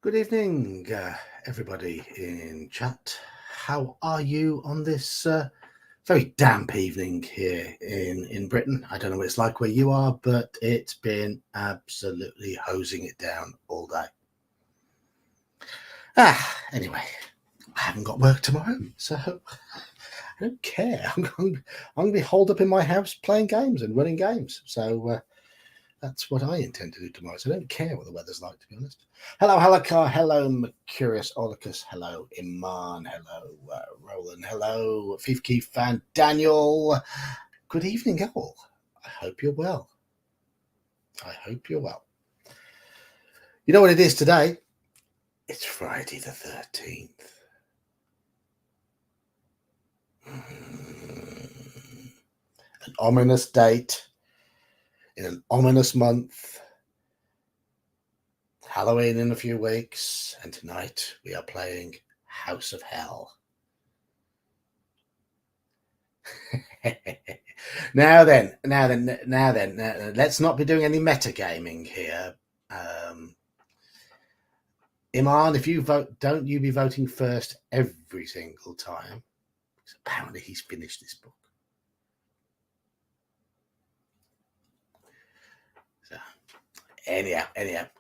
Good evening, everybody in chat. How are you on this very damp evening here in Britain? I don't know what it's like where you are, but it's been absolutely hosing it down all day. Anyway, I haven't got work tomorrow, so I don't care. I'm going to be holed up in my house playing games and running games. So that's what I intend to do tomorrow. So I don't care what the weather's like, to be honest. Hello, Halakar. Hello, Mercurius Olicus. Hello, Iman. Hello, Roland. Hello, Fifky Fan Daniel. Good evening, all. I hope you're well. I hope you're well. You know what it is today? It's Friday the 13th. An ominous date in an ominous month. Halloween in a few weeks, and tonight we are playing House of Hell. Now then, let's not be doing any metagaming here. Iman, if you vote, don't you be voting first every single time, because apparently he's finished this book. So, anyhow,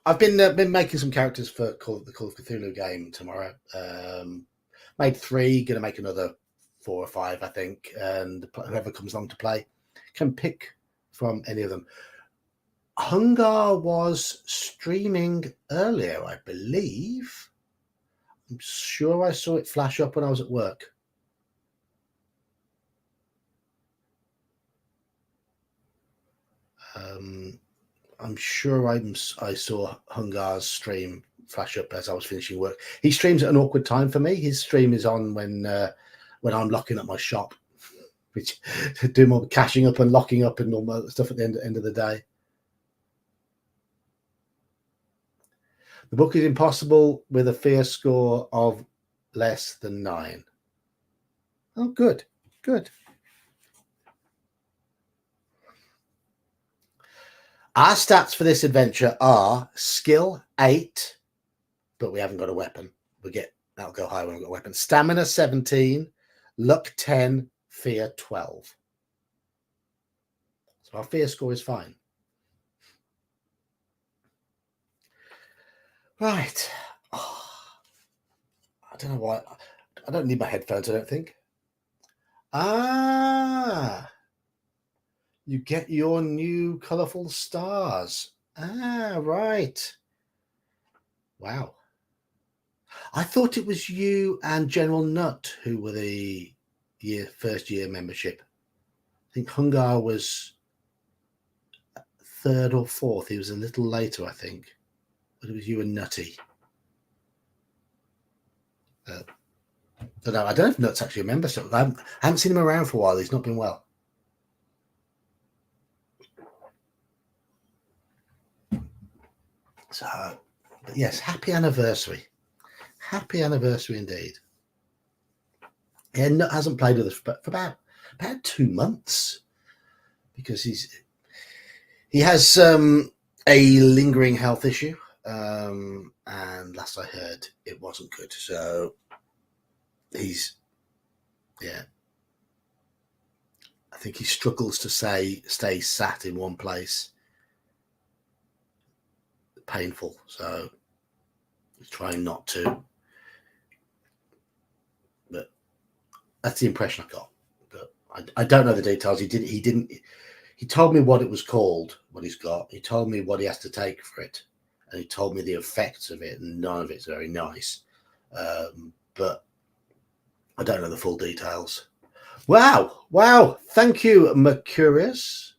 I've been making some characters for the Call of Cthulhu game tomorrow. Made 3, going to make another 4 or 5, I think, and whoever comes along to play can pick from any of them. Hungar was streaming earlier, I believe. I'm sure I saw it flash up when I was at work. I'm sure I saw Hungar's stream flash up as I was finishing work. He streams at an awkward time for me. His stream is on when I'm locking up my shop, which do more cashing up and locking up and all that stuff at the end of the day. The book is impossible with a fear score of less than 9. Oh, good. Our stats for this adventure are skill 8, but we haven't got a weapon. That'll go higher when we've got a weapon. Stamina 17, luck 10, fear 12. So our fear score is fine. Right. Oh, I don't know why. I don't need my headphones, I don't think. You get your new colourful stars. Right. Wow. I thought it was you and General Nut who were the first year membership. I think Hungar was 3rd or 4th. He was a little later, I think. But it was you and Nutty. I don't know if Nut's actually a member. So I haven't seen him around for a while. He's not been well. So, but yes, happy anniversary. Happy anniversary indeed. Yeah, Nut hasn't played with us for about 2 months because he has a lingering health issue, and last I heard it wasn't good. So I think he struggles to stay sat in one place. Painful, so he's trying not to. But that's the impression I got. But I don't know the details. He told me what it was called, what he's got. He told me what he has to take for it, and he told me the effects of it, and none of it's very nice. But I don't know the full details. Wow. Thank you, Mercurius.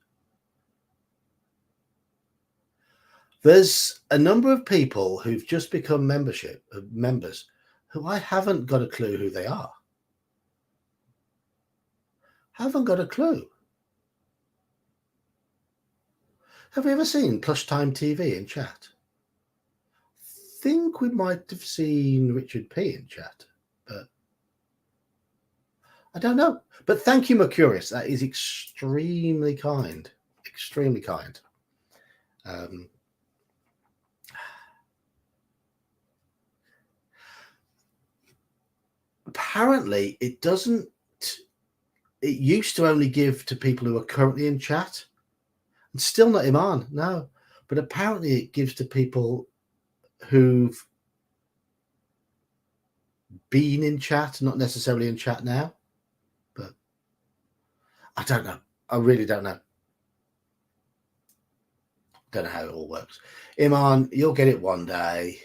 There's a number of people who've just become members who I haven't got a clue who they are. Haven't got a clue. Have we ever seen Plush Time TV in chat? Think we might have seen Richard P in chat, but I don't know. But thank you, Mercurius. That is extremely kind. Extremely kind. apparently it doesn't. It used to only give to people who are currently in chat. And still not Iman, no. But apparently it gives to people who've been in chat, not necessarily in chat now. But I don't know. I really don't know. Don't know how it all works. Iman, you'll get it one day.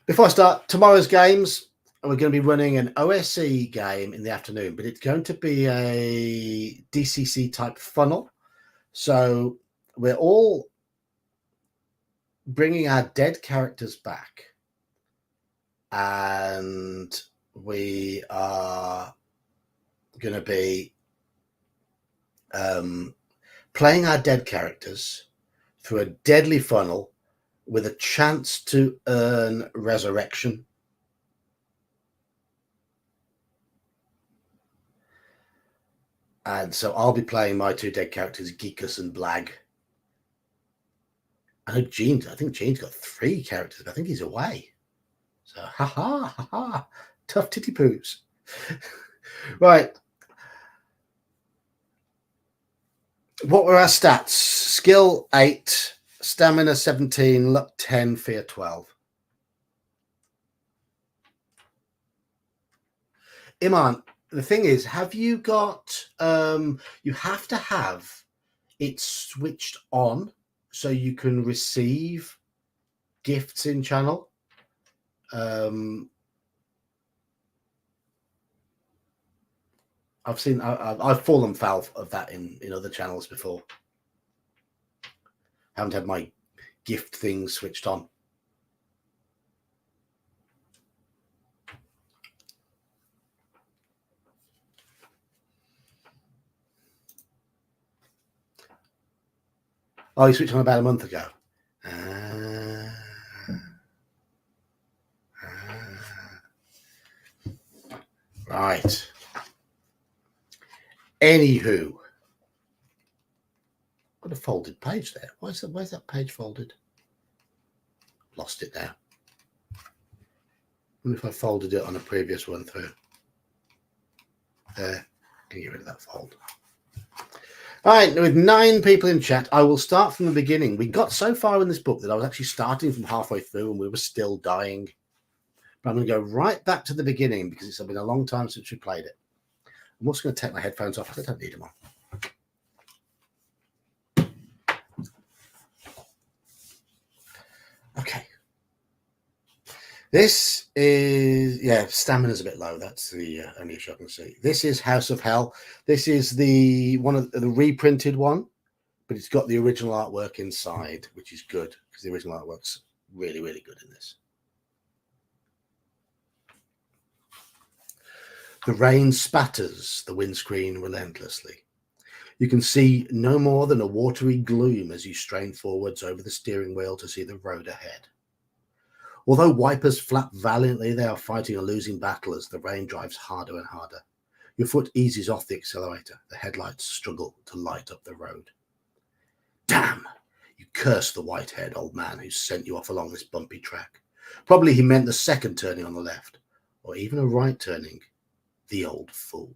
Before I start, tomorrow's games, we're going to be running an OSE game in the afternoon, but it's going to be a DCC type funnel. So we're all bringing our dead characters back, and we are going to be playing our dead characters through a deadly funnel with a chance to earn resurrection. And so I'll be playing my two dead characters, Geekus and Blag. I think Gene's got 3 characters, but I think he's away. So, ha, tough titty poos. Right. What were our stats? Skill 8, stamina 17, luck 10, fear 12. Iman, the thing is, have you got, you have to have it switched on so you can receive gifts in channel. I've fallen foul of that in other channels before. Haven't had my gift things switched on. Oh, you switched on about a month ago. Right. Anywho, got a folded page there. Where's that page folded? Lost it now. I wonder if I folded it on a previous one through. There. Can get rid of that fold. All right, with 9 people in chat, I will start from the beginning. We got so far in this book that I was actually starting from halfway through and we were still dying. But I'm going to go right back to the beginning because it's been a long time since we played it. I'm also going to take my headphones off because I don't need them on. Okay. This is, stamina's a bit low. That's the only issue I can see. This is House of Hell. This is the one of the reprinted one, but it's got the original artwork inside, which is good because the original artwork's really, really good in this. The rain spatters the windscreen relentlessly. You can see no more than a watery gloom as you strain forwards over the steering wheel to see the road ahead. Although wipers flap valiantly, they are fighting a losing battle as the rain drives harder and harder. Your foot eases off the accelerator. The headlights struggle to light up the road. Damn! You curse the white-haired old man who sent you off along this bumpy track. Probably he meant the second turning on the left, or even a right turning. The old fool.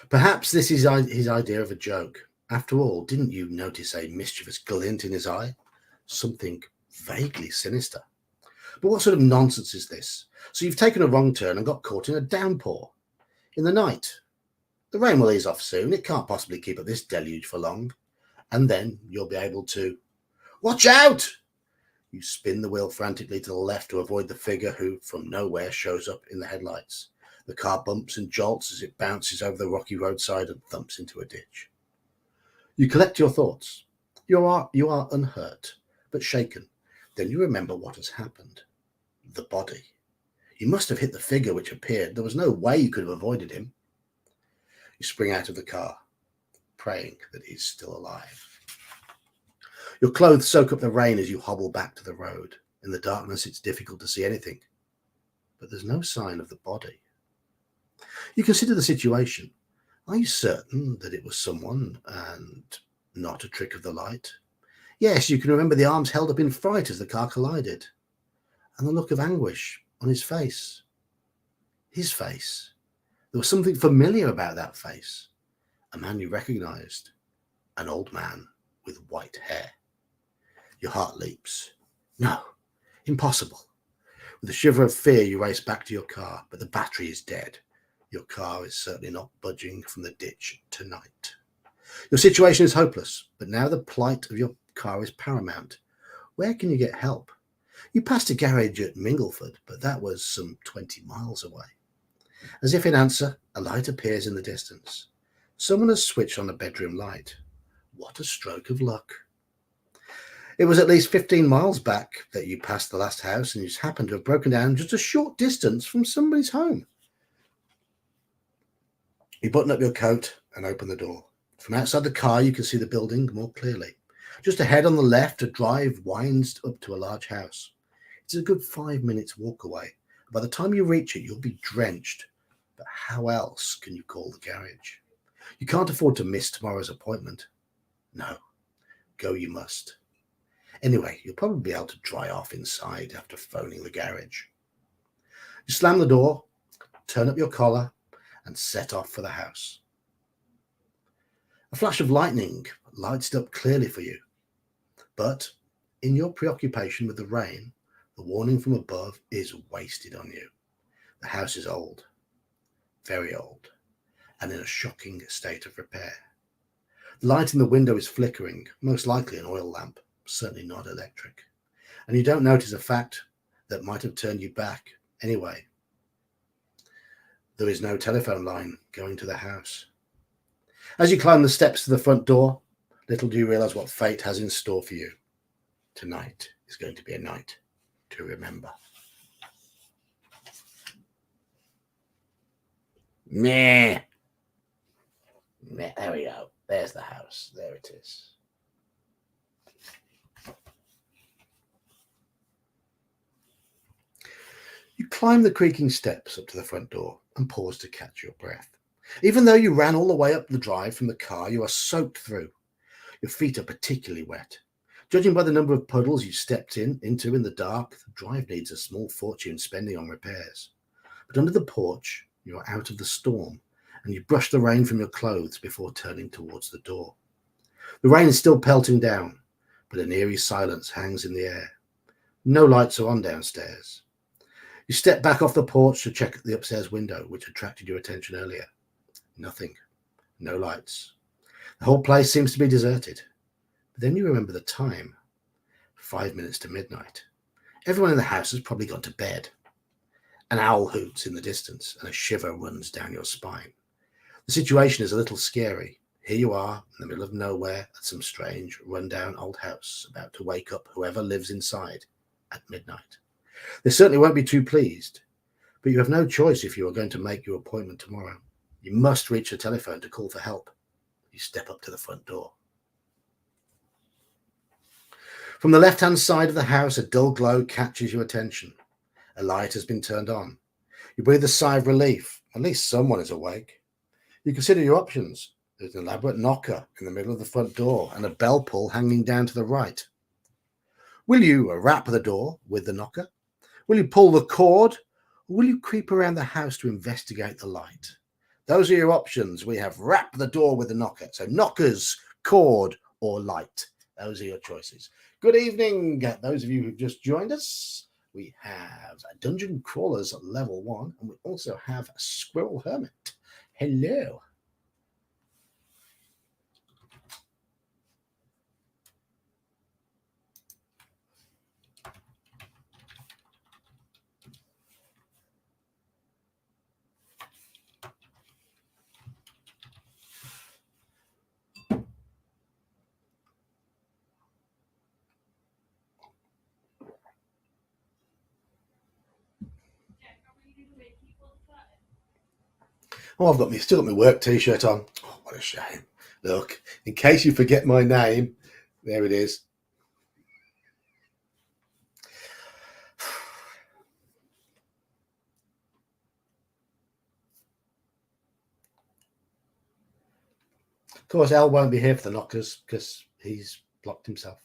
Perhaps this is his idea of a joke. After all, didn't you notice a mischievous glint in his eye? Something vaguely sinister. But what sort of nonsense is this? So you've taken a wrong turn and got caught in a downpour. In the night. The rain will ease off soon. It can't possibly keep up this deluge for long. And then you'll be able to... Watch out! You spin the wheel frantically to the left to avoid the figure who, from nowhere, shows up in the headlights. The car bumps and jolts as it bounces over the rocky roadside and thumps into a ditch. You collect your thoughts. You are unhurt, but shaken. Then you remember what has happened. The body. You must have hit the figure which appeared. There was no way you could have avoided him. You spring out of the car, praying that he's still alive. Your clothes soak up the rain as you hobble back to the road. In the darkness, it's difficult to see anything, but there's no sign of the body. You consider the situation. Are you certain that it was someone and not a trick of the light? Yes, you can remember the arms held up in fright as the car collided, and the look of anguish on his face. His face. There was something familiar about that face. A man you recognized. An old man with white hair. Your heart leaps. No, impossible. With a shiver of fear, you race back to your car, but the battery is dead. Your car is certainly not budging from the ditch tonight. Your situation is hopeless, but now the plight of your car is paramount. Where can you get help? You passed a garage at Mingleford, but that was some 20 miles away. As if in answer, a light appears in the distance. Someone has switched on a bedroom light. What a stroke of luck. It was at least 15 miles back that you passed the last house, and you just happened to have broken down just a short distance from somebody's home. You button up your coat and open the door. From outside the car, you can see the building more clearly. Just ahead on the left, a drive winds up to a large house. It's a good 5 minutes walk away. By the time you reach it, you'll be drenched. But how else can you call the garage? You can't afford to miss tomorrow's appointment. No, go you must. Anyway, you'll probably be able to dry off inside after phoning the garage. You slam the door, turn up your collar, and set off for the house. A flash of lightning lights it up clearly for you. But in your preoccupation with the rain, the warning from above is wasted on you. The house is old, very old, and in a shocking state of repair. The light in the window is flickering, most likely an oil lamp, certainly not electric. And you don't notice a fact that might have turned you back anyway. There is no telephone line going to the house. As you climb the steps to the front door, little do you realize what fate has in store for you. Tonight is going to be a night to remember. Meh. There we go. There's the house. There it is. You climb the creaking steps up to the front door and pause to catch your breath. Even though you ran all the way up the drive from the car, you are soaked through. Your feet are particularly wet. Judging by the number of puddles you stepped into in the dark, the drive needs a small fortune spending on repairs. But under the porch, you are out of the storm, and you brush the rain from your clothes before turning towards the door. The rain is still pelting down, but an eerie silence hangs in the air. No lights are on downstairs. You step back off the porch to check the upstairs window, which attracted your attention earlier. Nothing. No lights. The whole place seems to be deserted. But then you remember the time. 5 minutes to midnight. Everyone in the house has probably gone to bed. An owl hoots in the distance, and a shiver runs down your spine. The situation is a little scary. Here you are, in the middle of nowhere, at some strange, run-down old house, about to wake up whoever lives inside at midnight. They certainly won't be too pleased, but you have no choice if you are going to make your appointment tomorrow. You must reach the telephone to call for help. You step up to the front door. From the left-hand side of the house, a dull glow catches your attention. A light has been turned on. You breathe a sigh of relief. At least someone is awake. You consider your options. There's an elaborate knocker in the middle of the front door and a bell pull hanging down to the right. Will you rap the door with the knocker? Will you pull the cord? Or will you creep around the house to investigate the light? Those are your options. We have rap the door with the knocker. So knockers, cord, or light. Those are your choices. Good evening, those of you who've just joined us. We have Dungeon Crawlers level 1, and we also have Squirrel Hermit. Hello. Oh, still got my work t-shirt on. Oh, what a shame. Look, in case you forget my name, there it is. course, L won't be here for the knockers because he's blocked himself.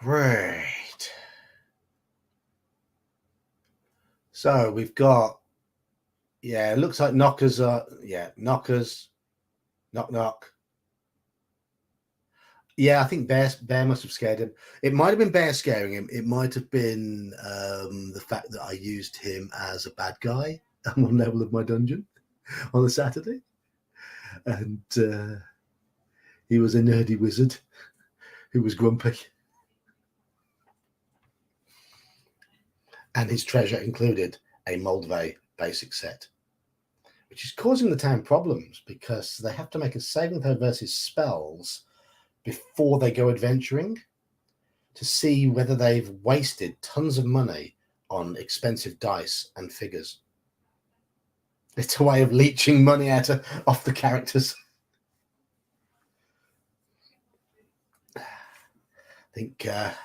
Right. So we've got, yeah, it looks like knockers are, yeah, knockers, knock, knock. Yeah, I think Bear must have scared him. It might have been Bear scaring him. It might have been the fact that I used him as a bad guy on one level of my dungeon on a Saturday. And he was a nerdy wizard who was grumpy. And his treasure included a Moldvay basic set, which is causing the town problems because they have to make a saving throw versus spells before they go adventuring to see whether they've wasted tons of money on expensive dice and figures. It's a way of leeching money off the characters. I think there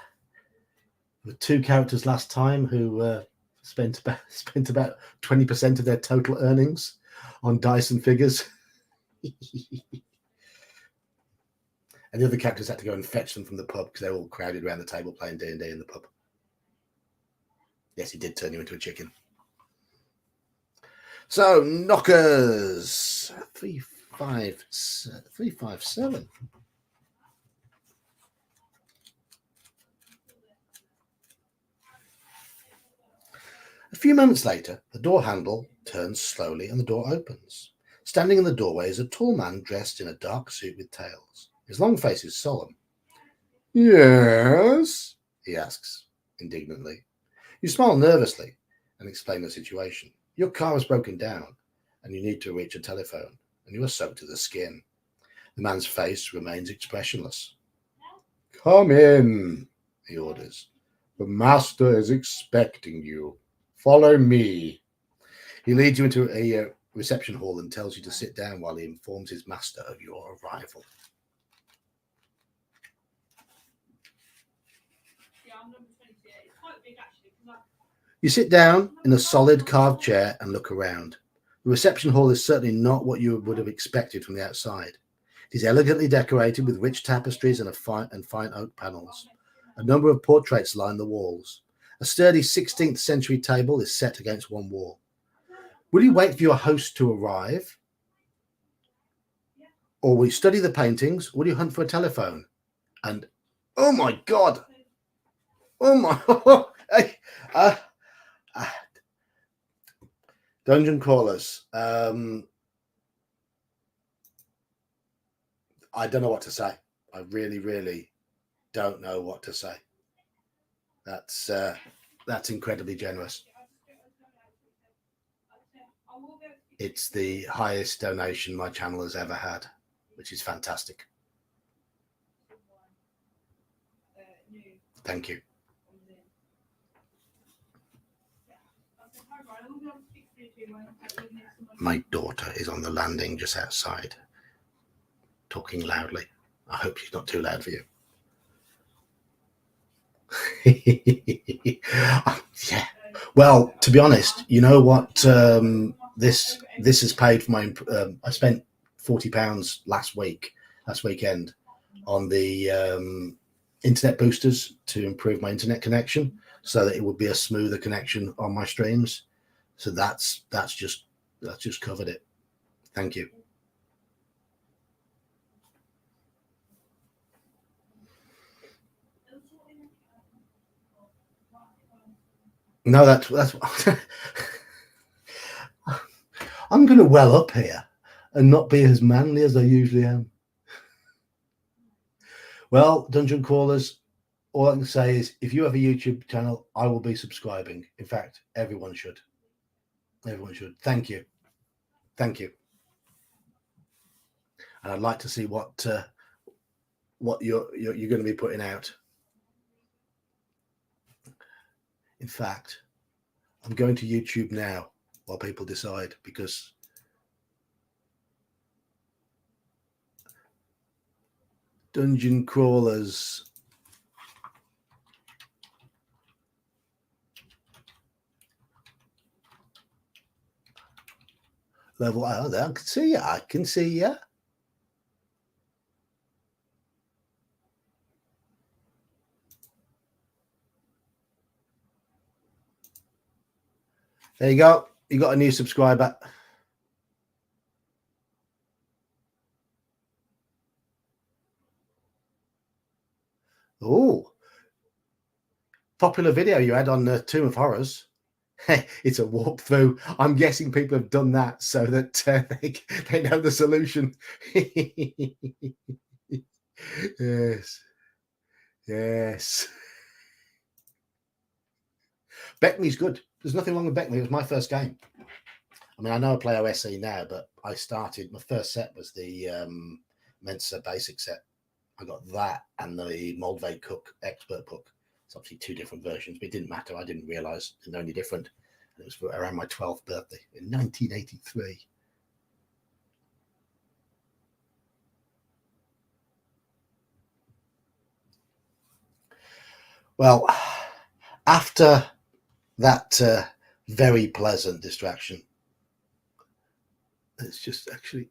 were 2 characters last time who spent about 20% of their total earnings on dice and figures. And the other characters had to go and fetch them from the pub because they're all crowded around the table playing D&D in the pub. Yes, he did turn you into a chicken. So, knockers. 357. A few moments later, the door handle turns slowly and the door opens. Standing in the doorway is a tall man dressed in a dark suit with tails. His long face is solemn. Yes, he asks indignantly. You smile nervously and explain the situation. Your car has broken down and you need to reach a telephone and you are soaked to the skin. The man's face remains expressionless. Come in, he orders. The master is expecting you. Follow me. He leads you into a reception hall and tells you to sit down while he informs his master of your arrival. You sit down in a solid carved chair and look around. The reception hall is certainly not what you would have expected from the outside. It is elegantly decorated with rich tapestries and fine oak panels. A number of portraits line the walls. A sturdy 16th century table is set against one wall. Will you wait for your host to arrive? Or will you study the paintings? Will you hunt for a telephone? And, oh my God! Oh my... Dungeon crawlers. I don't know what to say. I really, really don't know what to say. That's incredibly generous. It's the highest donation my channel has ever had, which is fantastic. Thank you. My daughter is on the landing just outside, talking loudly. I hope she's not too loud for you. Yeah. Well, to be honest, you know what? This has paid for my. I spent £40 last weekend, on the internet boosters to improve my internet connection, so that it would be a smoother connection on my streams. So that's just covered it. Thank you. No, that's I'm going to well up here and not be as manly as I usually am. Well, Dungeon Crawlers, all I can say is if you have a YouTube channel, I will be subscribing. In fact, everyone should. Everyone should. Thank you. Thank you. And I'd like to see what you're going to be putting out. In fact, I'm going to YouTube now while people decide, because dungeon crawlers level. Oh, there, I can see you. I can see you. There you go. You got a new subscriber. Oh, popular video you had on Tomb of Horrors. It's a walkthrough. I'm guessing people have done that so that they know the solution. Yes. Yes. Beckney's good. There's nothing wrong with Beckney. It was my first game. I mean, I know I play OSE now, but I started, my first set was the Mensa basic set. I got that and the Moldvay Cook expert book. It's obviously two different versions, but it didn't matter. I didn't realize they're only different. It was around my 12th birthday in 1983. Well, after that very pleasant distraction, it's just actually,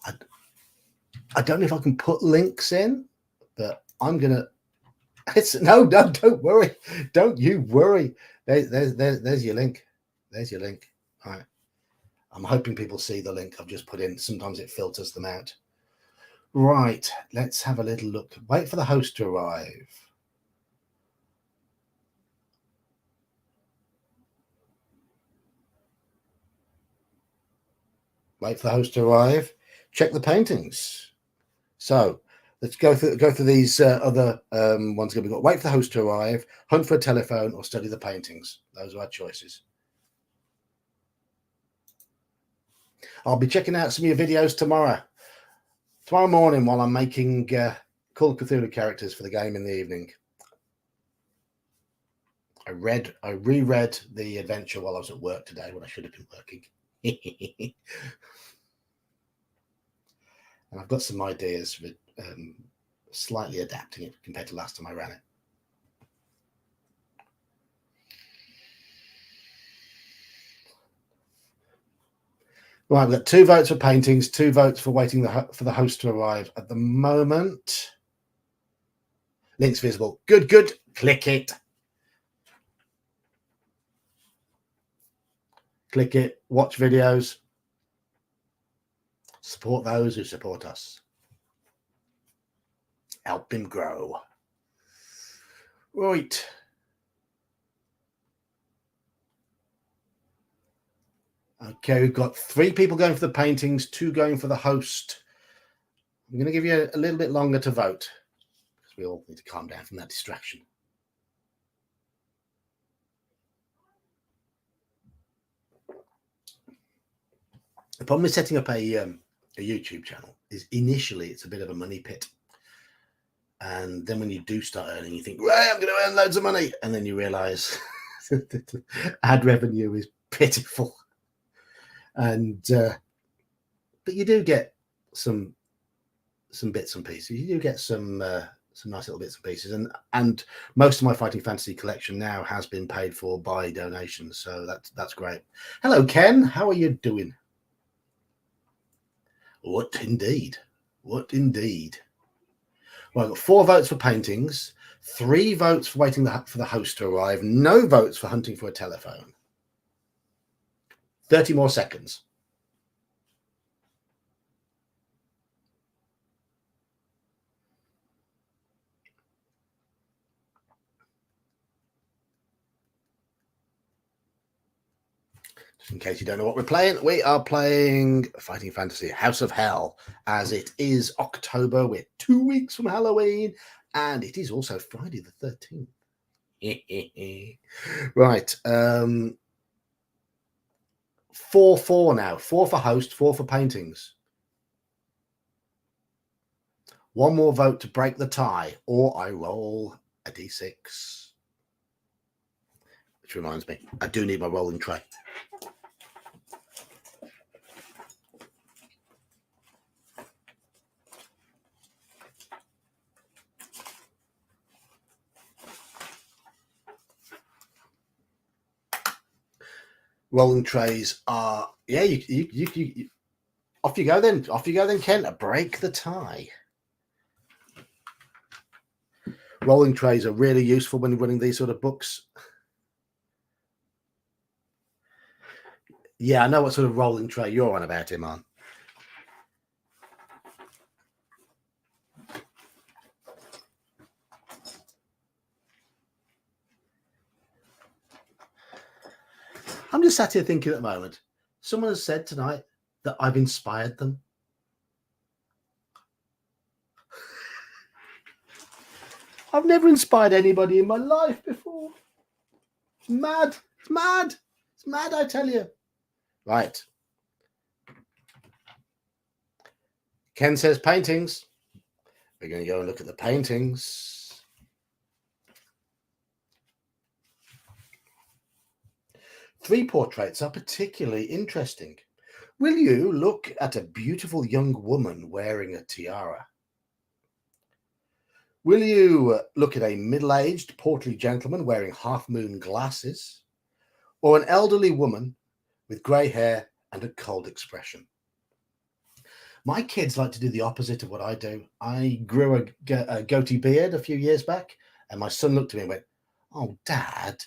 I don't know if I can put links in, but I'm gonna. It's no, don't worry, don't you worry. There's your link. There's your link. All right. I'm hoping people see the link I've just put in. Sometimes it filters them out. Right. Let's have a little look. Wait for the host to arrive. Wait for the host to arrive. Check the paintings. So let's go through these other ones. We've got wait for the host to arrive, hunt for a telephone, or study the paintings. Those are our choices. I'll be checking out some of your videos tomorrow morning while I'm making Call of Cthulhu characters for the game in the evening. I reread the adventure while I was at work today when I should have been working. And I've got some ideas for slightly adapting it compared to last time I ran it. Right, we've got 2 votes for paintings, 2 votes for waiting for the host to arrive at the moment. Links visible. Good, good. Click it. Click it. Watch videos. Support those who support us. Help him grow. Right. Okay, we've got 3 people going for the paintings, 2 going for the host. I'm going to give you a little bit longer to vote because we all need to calm down from that distraction. The problem with setting up a YouTube channel is initially it's a bit of a money pit. And then when you do start earning, you think, right, I'm going to earn loads of money. And then you realize ad revenue is pitiful. And but you do get some bits and pieces. You do get some nice little bits and pieces. And most of my Fighting Fantasy collection now has been paid for by donations. So that's great. Hello, Ken. How are you doing? What indeed? What indeed? Well, I've got 4 votes for paintings, 3 votes for waiting for the host to arrive, no votes for hunting for a telephone. 30 more seconds. Just in case you don't know what we're playing, we are playing Fighting Fantasy House of Hell, as it is October. We're 2 weeks from Halloween, and it is also Friday the 13th. Right. 4-4 now. 4 for host, 4 for paintings. 1 more vote to break the tie, or I roll a d6. Which reminds me, I do need my rolling tray. Rolling trays are, yeah, you off you go then. Off you go then, Ken. Break the tie. Rolling trays are really useful when running these sort of books. Yeah, I know what sort of rolling tray you're on about, Iman. I'm just sat here thinking at the moment, someone has said tonight that I've inspired them. I've never inspired anybody in my life before. It's mad. It's mad. It's mad, I tell you. Right. Ken says paintings. We're going to go and look at the paintings. Three portraits are particularly interesting. Will you look at a beautiful young woman wearing a tiara? Will you look at a middle-aged, portly gentleman wearing half-moon glasses? Or an elderly woman with grey hair and a cold expression? My kids like to do the opposite of what I do. I grew a goatee beard a few years back, and my son looked at me and went, "Oh, Dad,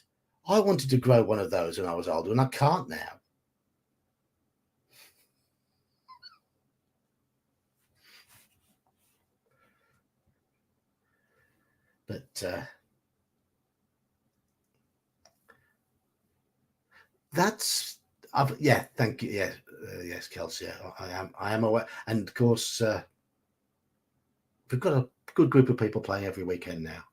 I wanted to grow one of those when I was older, and I can't now." But yeah, thank you. Yeah, yes, Kelsey. I am aware, and of course, we've got a good group of people playing every weekend now.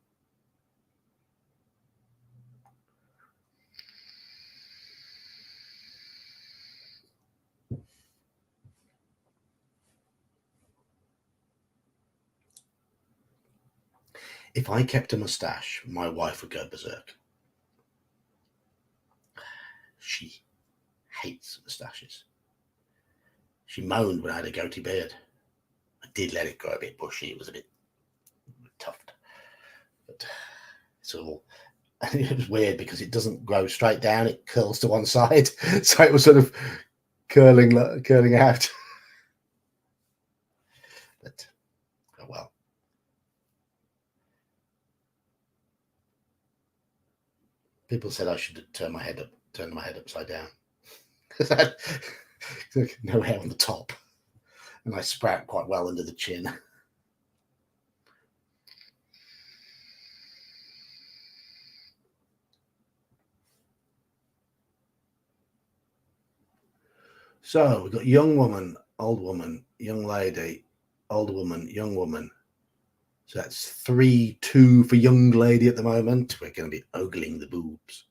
If I kept a moustache, my wife would go berserk. She hates moustaches. She moaned when I had a goatee beard. I did let it grow a bit bushy. It was a bit tufted. But it's all, it was weird because it doesn't grow straight down. It curls to one side. So it was sort of curling out. But, oh well. People said I should turn my head upside down. Because I had no hair on the top. And I sprout quite well under the chin. So we've got young woman, old woman, young lady, old woman, young woman. So that's 3-2 for young lady at the moment. We're going to be ogling the boobs.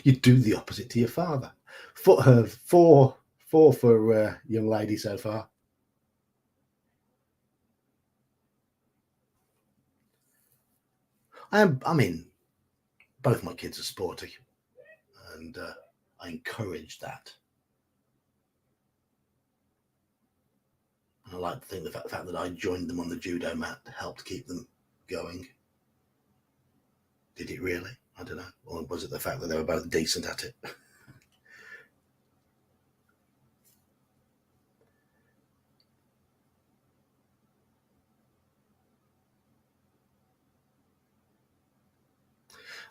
You do the opposite to your father. Four for young lady so far. I mean, both my kids are sporty, and I encourage that. And I like to think the fact that I joined them on the judo mat helped keep them going. Did it really? I don't know. Or was it the fact that they were both decent at it?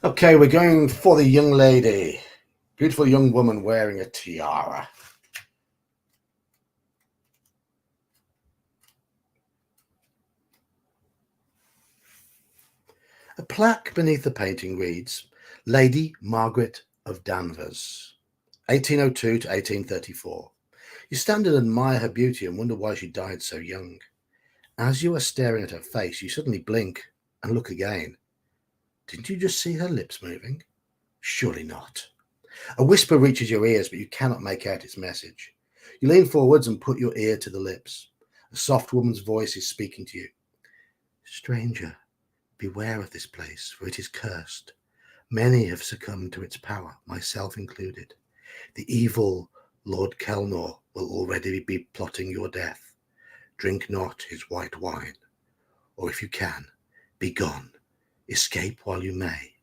Okay, we're going for the young lady. Beautiful young woman wearing a tiara. A plaque beneath the painting reads, Lady Margaret of Danvers, 1802 to 1834. You stand and admire her beauty and wonder why she died so young. As you are staring at her face, you suddenly blink and look again. Didn't you just see her lips moving? Surely not. A whisper reaches your ears, but you cannot make out its message. You lean forwards and put your ear to the lips. A soft woman's voice is speaking to you. Stranger, beware of this place, for it is cursed. Many have succumbed to its power, myself included. The evil Lord Kelnor will already be plotting your death. Drink not his white wine, or if you can, be gone. Escape while you may.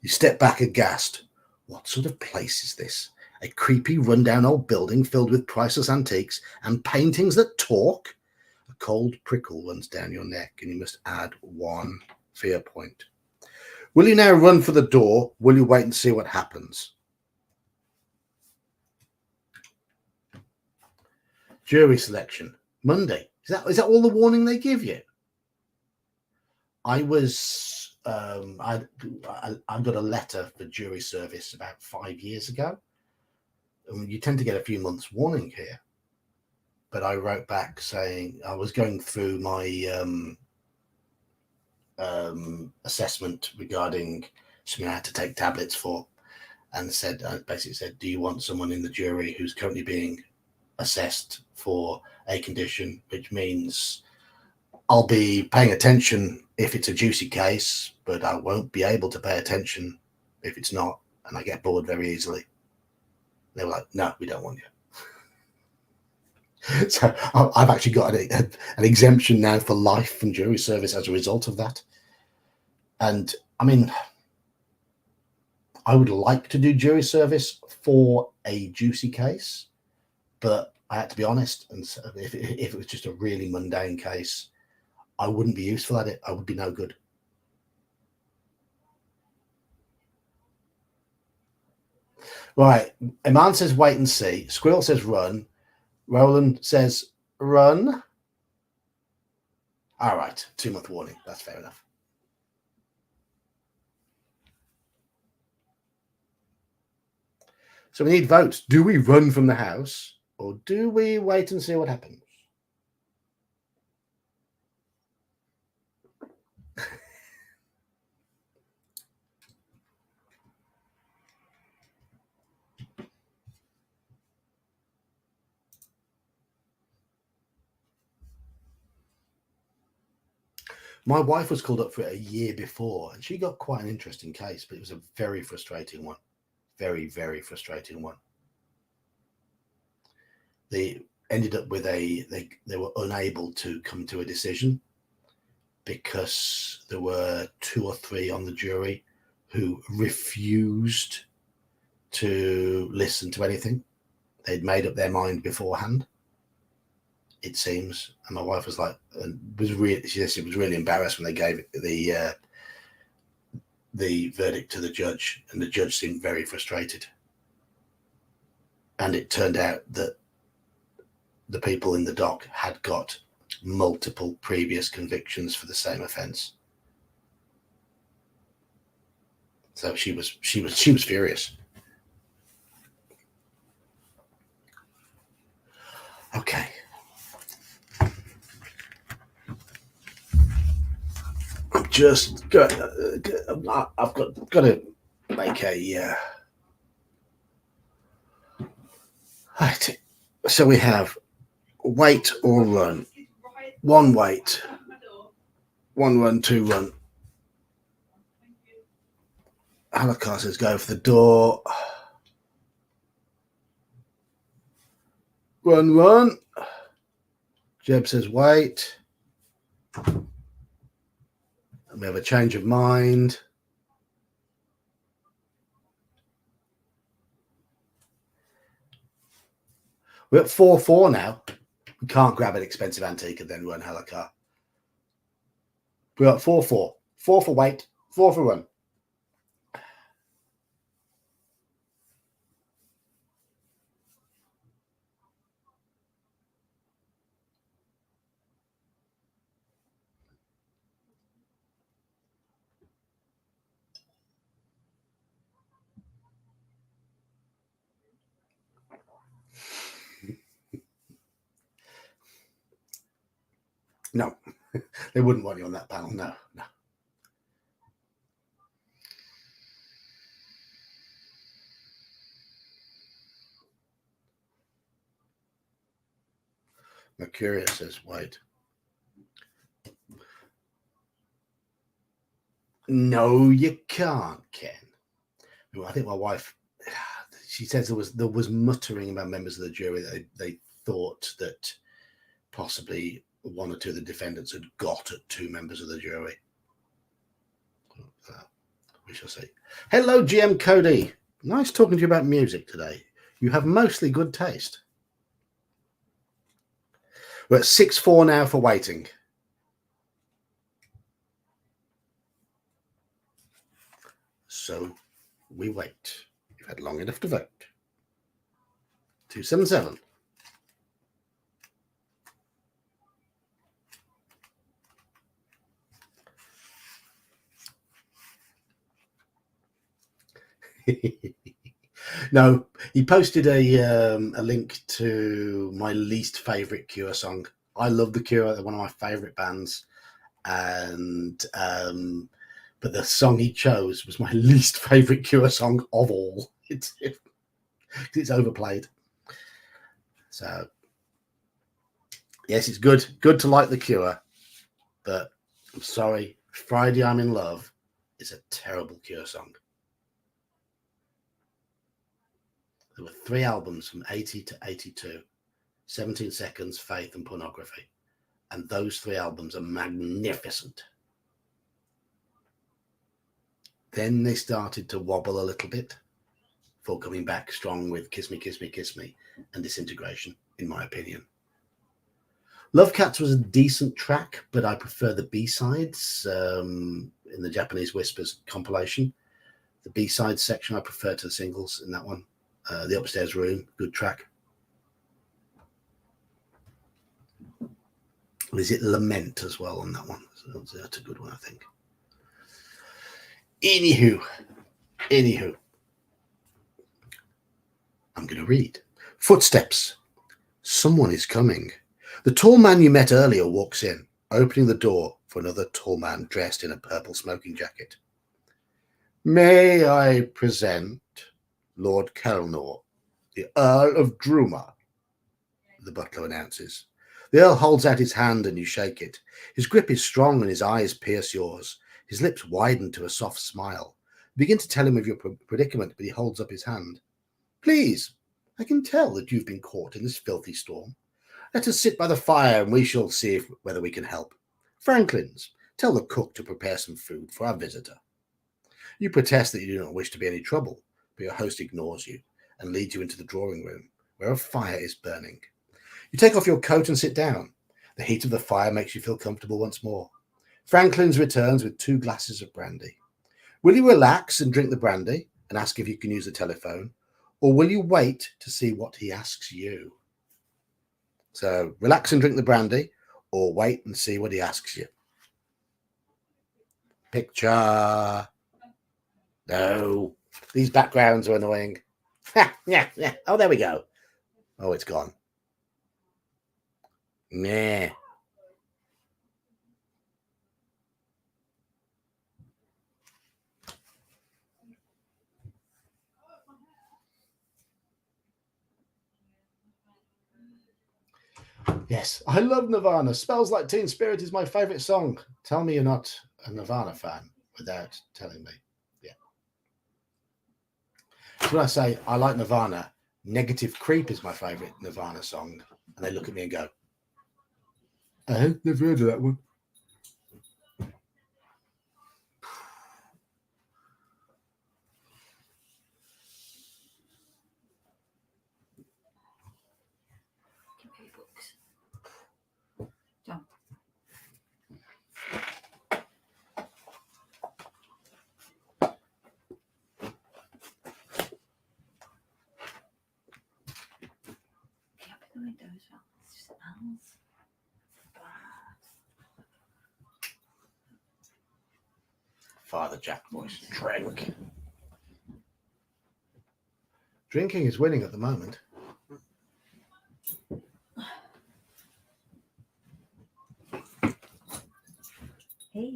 You step back aghast. What sort of place is this? A creepy, rundown old building filled with priceless antiques and paintings that talk? A cold prickle runs down your neck, and you must add one fear point. Will you now run for the door? Will you wait and see what happens? Jury selection. Monday. Is that all the warning they give you? I got a letter for jury service about 5 years ago. And you tend to get a few months warning here. But I wrote back saying I was going through my assessment regarding something I had to take tablets for, and basically said, do you want someone in the jury who's currently being assessed for a condition, which means I'll be paying attention if it's a juicy case, but I won't be able to pay attention if it's not, and I get bored very easily. They were like, no, we don't want you. So I've actually got an exemption now for life from jury service as a result of that. And I mean, I would like to do jury service for a juicy case, but I had to be honest. And so if it was just a really mundane case, I wouldn't be useful at it. I would be no good. Right. Iman says wait and see. Squirrel says run. Roland says run. All right. 2-month warning. That's fair enough. So we need votes. Do we run from the house, or do we wait and see what happens? My wife was called up for it a year before, and she got quite an interesting case, but it was a very frustrating one. Very, very frustrating one. They ended up with they were unable to come to a decision because there were 2 or 3 on the jury who refused to listen to anything. They'd made up their mind beforehand, it seems. And my wife was like, she said she was really embarrassed when they gave the verdict to the judge, and the judge seemed very frustrated. And it turned out that the people in the dock had got multiple previous convictions for the same offence. So she was furious. Okay. I've got to make a right. So we have wait or run. 1 wait, 1 run, 2 run. Halakar says go for the door. Run. Jeb says wait. And we have a change of mind. We're at 4-4 now. We can't grab an expensive antique and then run Halakar. We're at 4-4. 4 for wait, 4 for run. No, they wouldn't want you on that panel. No. Mercurius says wait. No, you can't, Ken. I think my wife, she says there was muttering about members of the jury that they thought that possibly one or two of the defendants had got at two members of the jury. We shall see. Hello, GM Cody. Nice talking to you about music today. You have mostly good taste. We're at 6-4 now for waiting. So we wait. You've had long enough to vote. 277. No, he posted a link to my least favorite Cure song. I love the Cure; they're one of my favorite bands, and but the song he chose was my least favorite Cure song of all. It's overplayed. So yes, it's good to like the Cure, but I'm sorry, Friday I'm in Love is a terrible Cure song. There were 3 albums from 80 to 82, 17 Seconds, Faith, and Pornography. And those 3 albums are magnificent. Then they started to wobble a little bit before coming back strong with Kiss Me, Kiss Me, Kiss Me and Disintegration, in my opinion. Love Cats was a decent track, but I prefer the B-sides in the Japanese Whispers compilation. The B-sides section I prefer to the singles in that one. The Upstairs Room, good track. Is it Lament as well on that one? So that's a good one, I think. Anywho, I'm going to read. Footsteps. Someone is coming. The tall man you met earlier walks in, opening the door for another tall man dressed in a purple smoking jacket. May I present Lord Kelnor, the Earl of Druma, the butler announces. The Earl holds out his hand and you shake it. His grip is strong and his eyes pierce yours. His lips widen to a soft smile. You begin to tell him of your predicament, but he holds up his hand. Please, I can tell that you've been caught in this filthy storm. Let us sit by the fire and we shall see whether we can help. Franklin's, tell the cook to prepare some food for our visitor. You protest that you do not wish to be any trouble, but your host ignores you and leads you into the drawing room, where a fire is burning. You take off your coat and sit down. The heat of the fire makes you feel comfortable once more. Franklin's returns with 2 glasses of brandy. Will you relax and drink the brandy and ask if you can use the telephone, or will you wait to see what he asks you? So relax and drink the brandy, or wait and see what he asks you. Picture. No, these backgrounds are annoying. Yeah. Oh, there we go. Oh, it's gone. Nah. Yes, I love Nirvana. Smells Like Teen Spirit is my favorite song. Tell me you're not a Nirvana fan without telling me. Yeah. So when I say I like Nirvana, Negative Creep is my favorite Nirvana song. And they look at me and go, oh, never heard of that one. Father Jack voice. Drink. Drinking is winning at the moment. Hey.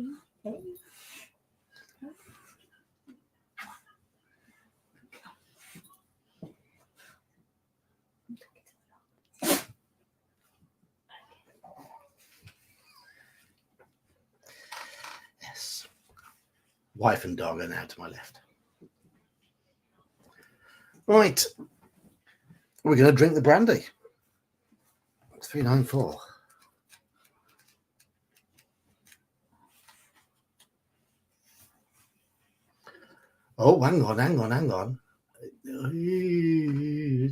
Yes. Wife and dog are now to my left. Right. We're going to drink the brandy. 394. Oh, hang on.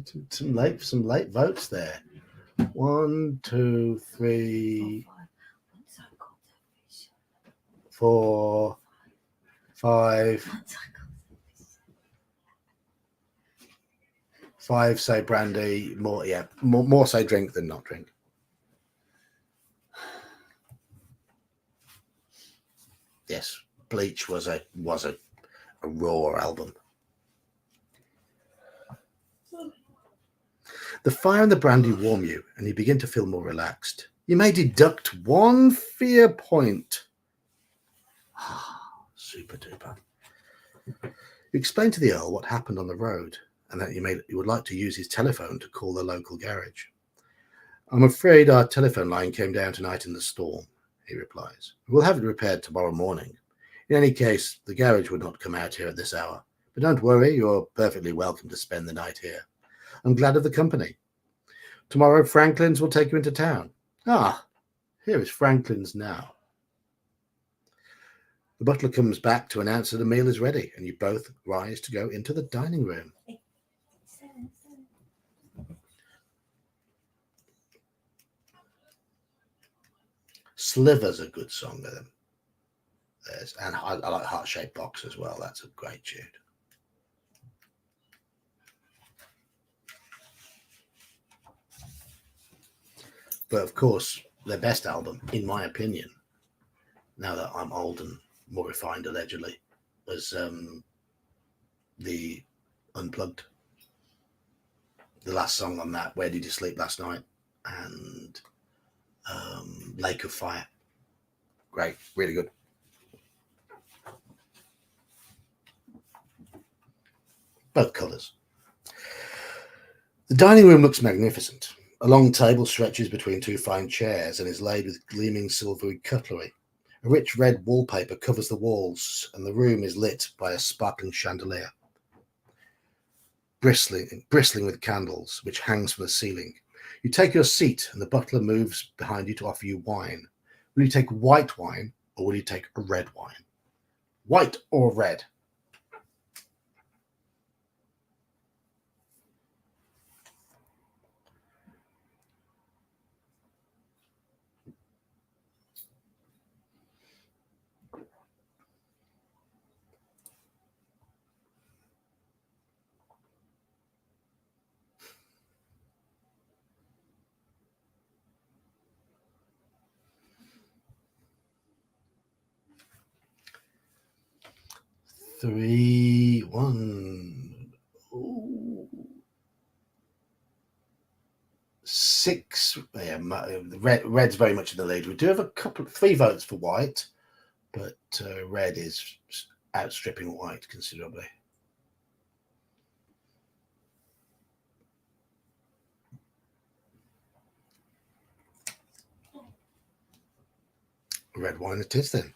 Some late votes there. 1, 2, 3, 4, 5. 5 say brandy, more say drink than not drink. Yes, Bleach was a raw album. The fire and the brandy warm you, and you begin to feel more relaxed. You may deduct 1 fear point. Super duper. You explain to the Earl what happened on the road, and that you would like to use his telephone to call the local garage. I'm afraid our telephone line came down tonight in the storm, he replies. We'll have it repaired tomorrow morning. In any case, the garage would not come out here at this hour. But don't worry, you're perfectly welcome to spend the night here. I'm glad of the company. Tomorrow, Franklin's will take you into town. Ah, here is Franklin's now. The butler comes back to announce that a meal is ready, and you both rise to go into the dining room. Sliver's a good song of them. And I like Heart Shaped Box as well. That's a great tune. But of course, their best album, in my opinion, now that I'm old and more refined allegedly, was the Unplugged. The last song on that, Where Did You Sleep Last Night? And Lake of Fire. Great, really good. Both colours. The dining room looks magnificent. A long table stretches between 2 fine chairs and is laid with gleaming silvery cutlery. A rich red wallpaper covers the walls, and the room is lit by a sparkling chandelier, bristling with candles, which hangs from the ceiling. You take your seat, and the butler moves behind you to offer you wine. Will you take white wine, or will you take a red wine? White or red? Three, 1. Ooh. 6. Yeah, red's very much in the lead. We do have 3 votes for white, but red is outstripping white considerably. Red wine it is then.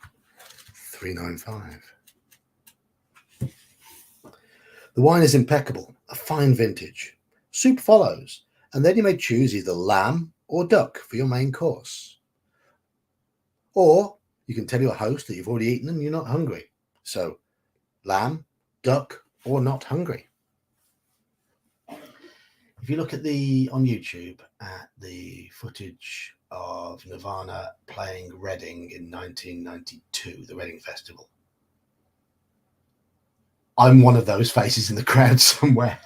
395. The wine is impeccable, a fine vintage. Soup follows, and then you may choose either lamb or duck for your main course. Or you can tell your host that you've already eaten and you're not hungry. So, lamb, duck, or not hungry. If you look at on YouTube at the footage of Nirvana playing Reading in 1992, the Reading Festival, I'm one of those faces in the crowd somewhere.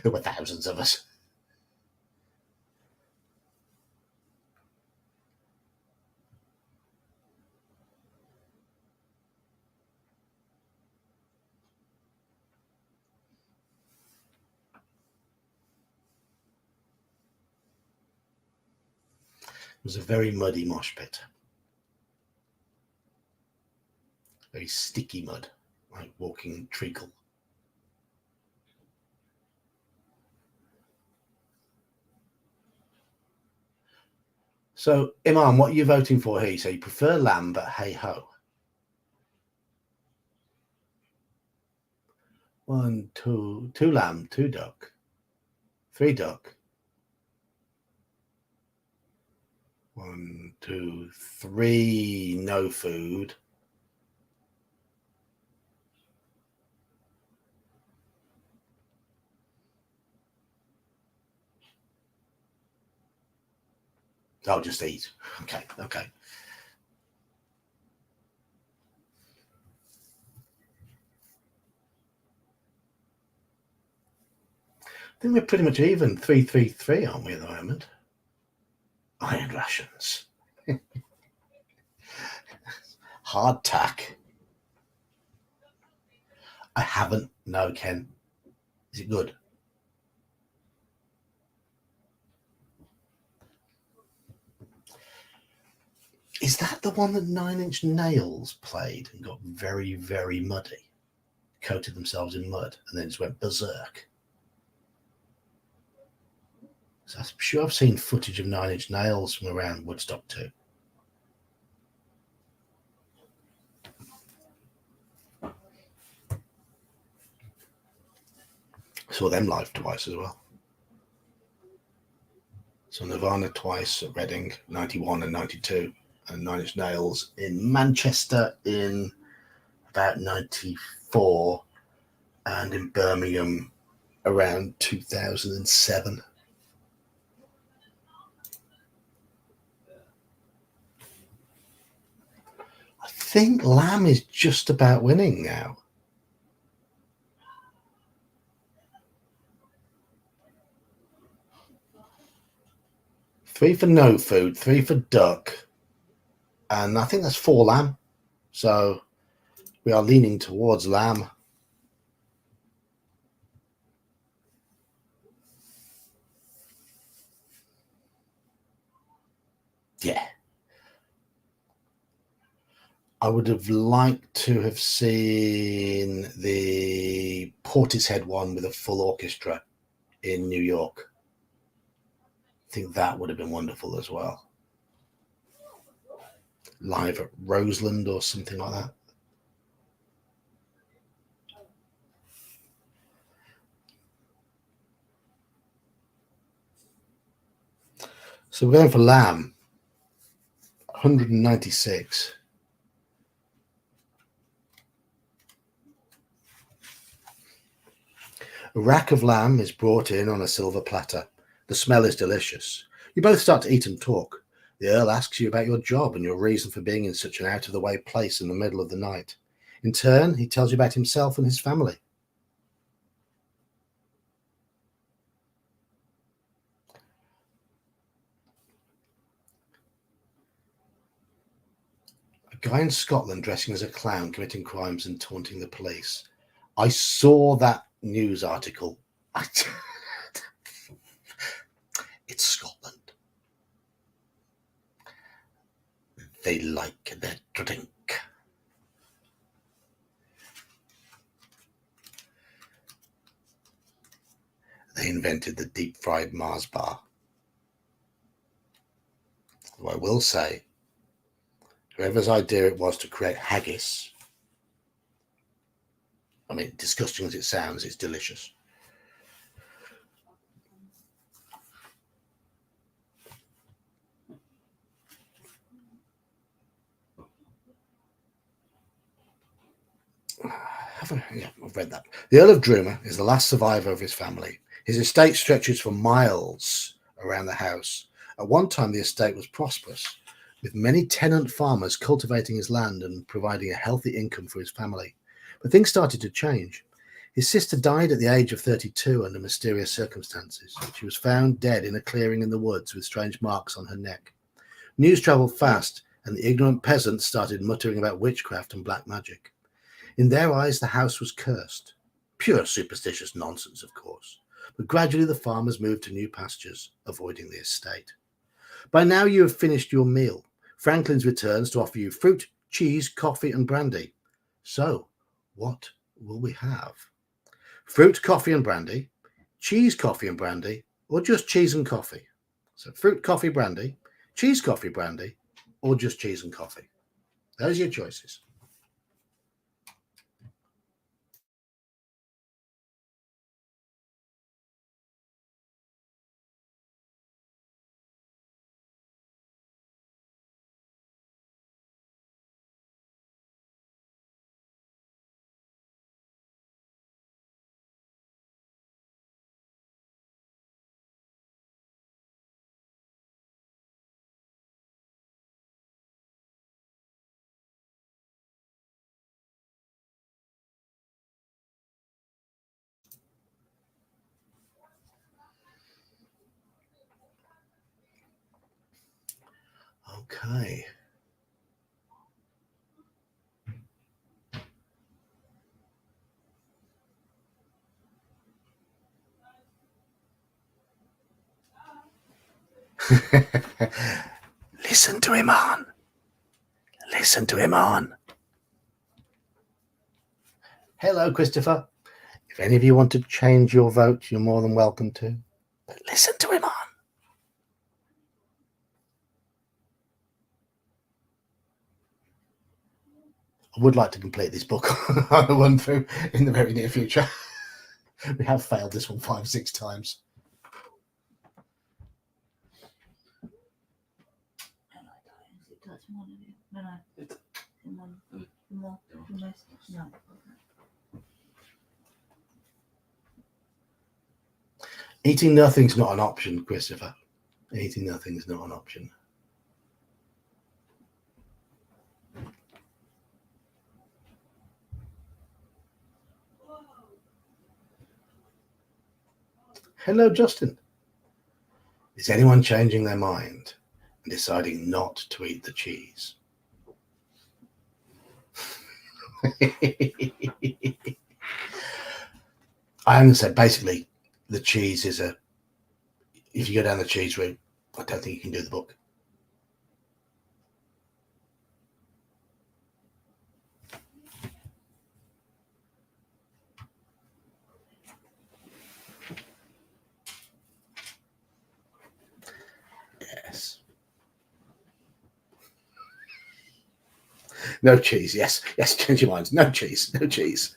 There were thousands of us. It was a very muddy mosh pit. Very sticky mud, like walking treacle. So, Imam, what are you voting for here? So you prefer lamb, but hey ho. 1, 2, 2 lamb, 2 duck, 3 duck. 1, 2, 3 no food. I'll just eat. Okay. Okay. I think we're pretty much even 3-3-3, aren't we, at the moment? Iron rations. Hardtack. I haven't. No, Ken. Is it good? Is that the one that Nine Inch Nails played and got very, very muddy? Coated themselves in mud and then just went berserk? So I'm sure I've seen footage of Nine Inch Nails from around Woodstock too. Saw them live twice as well. So Nirvana twice at Reading, 91 and 92, and Nine Inch Nails in Manchester in about 94, and in Birmingham around 2007. I think Lamb is just about winning now. Three for no food, three for duck, and I think that's 4 Lamb. So we are leaning towards Lamb. Yeah. I would have liked to have seen the Portishead one with a full orchestra in New York. I think that would have been wonderful as well. Live at Roseland or something like that. So we're going for Lamb, 196. A rack of lamb is brought in on a silver platter. The smell is delicious. You both start to eat and talk. The Earl asks you about your job and your reason for being in such an out-of-the-way place in the middle of the night. In turn, he tells you about himself and his family. A guy in Scotland dressing as a clown committing crimes and taunting the police. I saw that news article. It's Scotland. They like their drink. They invented the deep-fried Mars bar. Though I will say, whoever's idea it was to create haggis, I mean, disgusting as it sounds, it's delicious. Yeah, I've read that. The Earl of Drumer is the last survivor of his family. His estate stretches for miles around the house. At one time, the estate was prosperous, with many tenant farmers cultivating his land and providing a healthy income for his family. But things started to change. His sister died at the age of 32 under mysterious circumstances. She was found dead in a clearing in the woods with strange marks on her neck. News travelled fast, and the ignorant peasants started muttering about witchcraft and black magic. In their eyes, the house was cursed. Pure superstitious nonsense, of course. But gradually the farmers moved to new pastures, avoiding the estate. By now you have finished your meal. Franklin's returns to offer you fruit, cheese, coffee, and brandy. So, what will we have? Fruit, coffee, and brandy, cheese, coffee, and brandy, or just cheese and coffee? So, fruit, coffee, brandy, cheese, coffee, brandy, or just cheese and coffee? Those are your choices. Okay. Listen to him on. Listen to him on. Hello, Christopher. If any of you want to change your vote, you're more than welcome to. But listen to him on. I would like to complete this book on a run through in the very near future. We have failed this one 5-6 times. Eating nothing's not an option, Christopher. Eating nothing is not an option. Hello, Justin. Is anyone changing their mind and deciding not to eat the cheese? I understand. Basically, the cheese is a. If you go down the cheese route, I don't think you can do the book. Yes. No cheese. Yes. Yes. Change your minds. No cheese. No cheese.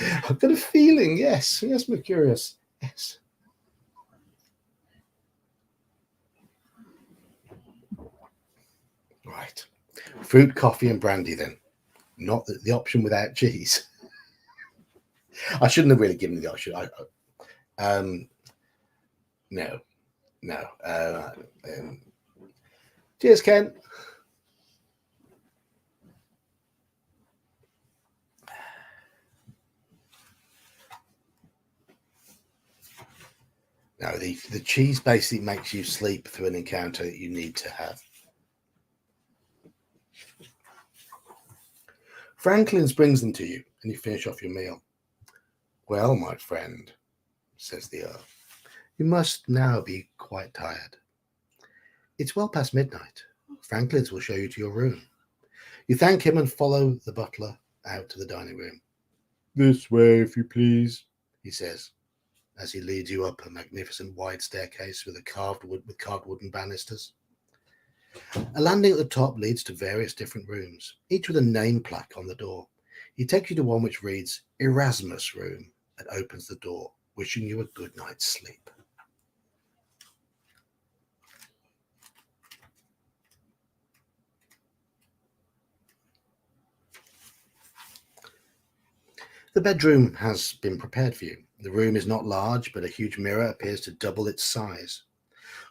I've got a feeling. Yes. Yes, Mercurius. Yes. Right. Fruit, coffee, and brandy, then. Not the option without cheese. I shouldn't have really given you the option. No. No. Cheers, Ken. No, the cheese basically makes you sleep through an encounter that you need to have. Franklin's brings them to you, and you finish off your meal. Well, my friend, says the Earl, you must now be quite tired. It's well past midnight. Franklin's will show you to your room. You thank him and follow the butler out to the dining room. This way, if you please, he says, as he leads you up a magnificent wide staircase with carved wooden banisters. A landing at the top leads to various different rooms, each with a name plaque on the door. He takes you to one which reads Erasmus Room and opens the door, wishing you a good night's sleep. The bedroom has been prepared for you. The room is not large, but a huge mirror appears to double its size.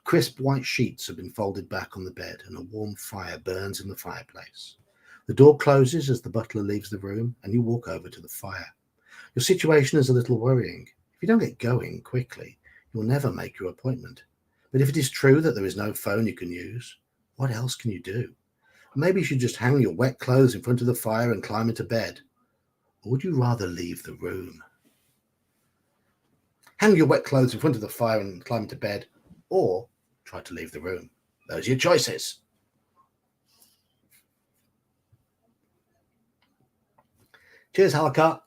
Crisp white sheets have been folded back on the bed, and a warm fire burns in the fireplace. The door closes as the butler leaves the room, and you walk over to the fire. Your situation is a little worrying. If you don't get going quickly, you'll never make your appointment. But if it is true that there is no phone you can use, what else can you do? Maybe you should just hang your wet clothes in front of the fire and climb into bed. Or would you rather leave the room? Hang your wet clothes in front of the fire and climb into bed, or try to leave the room. Those are your choices. Cheers, Halakart.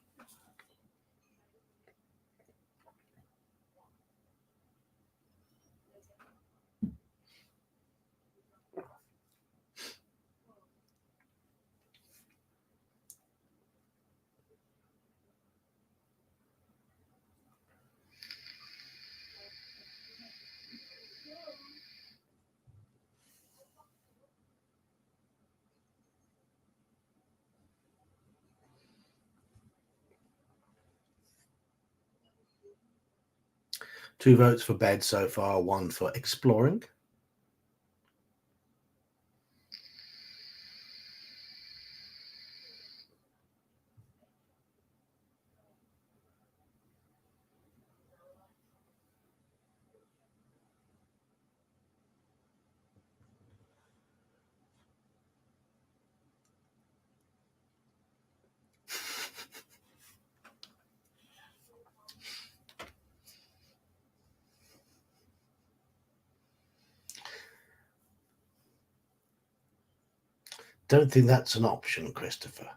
Two votes for bed so far, one for exploring. don't think that's an option, Christopher.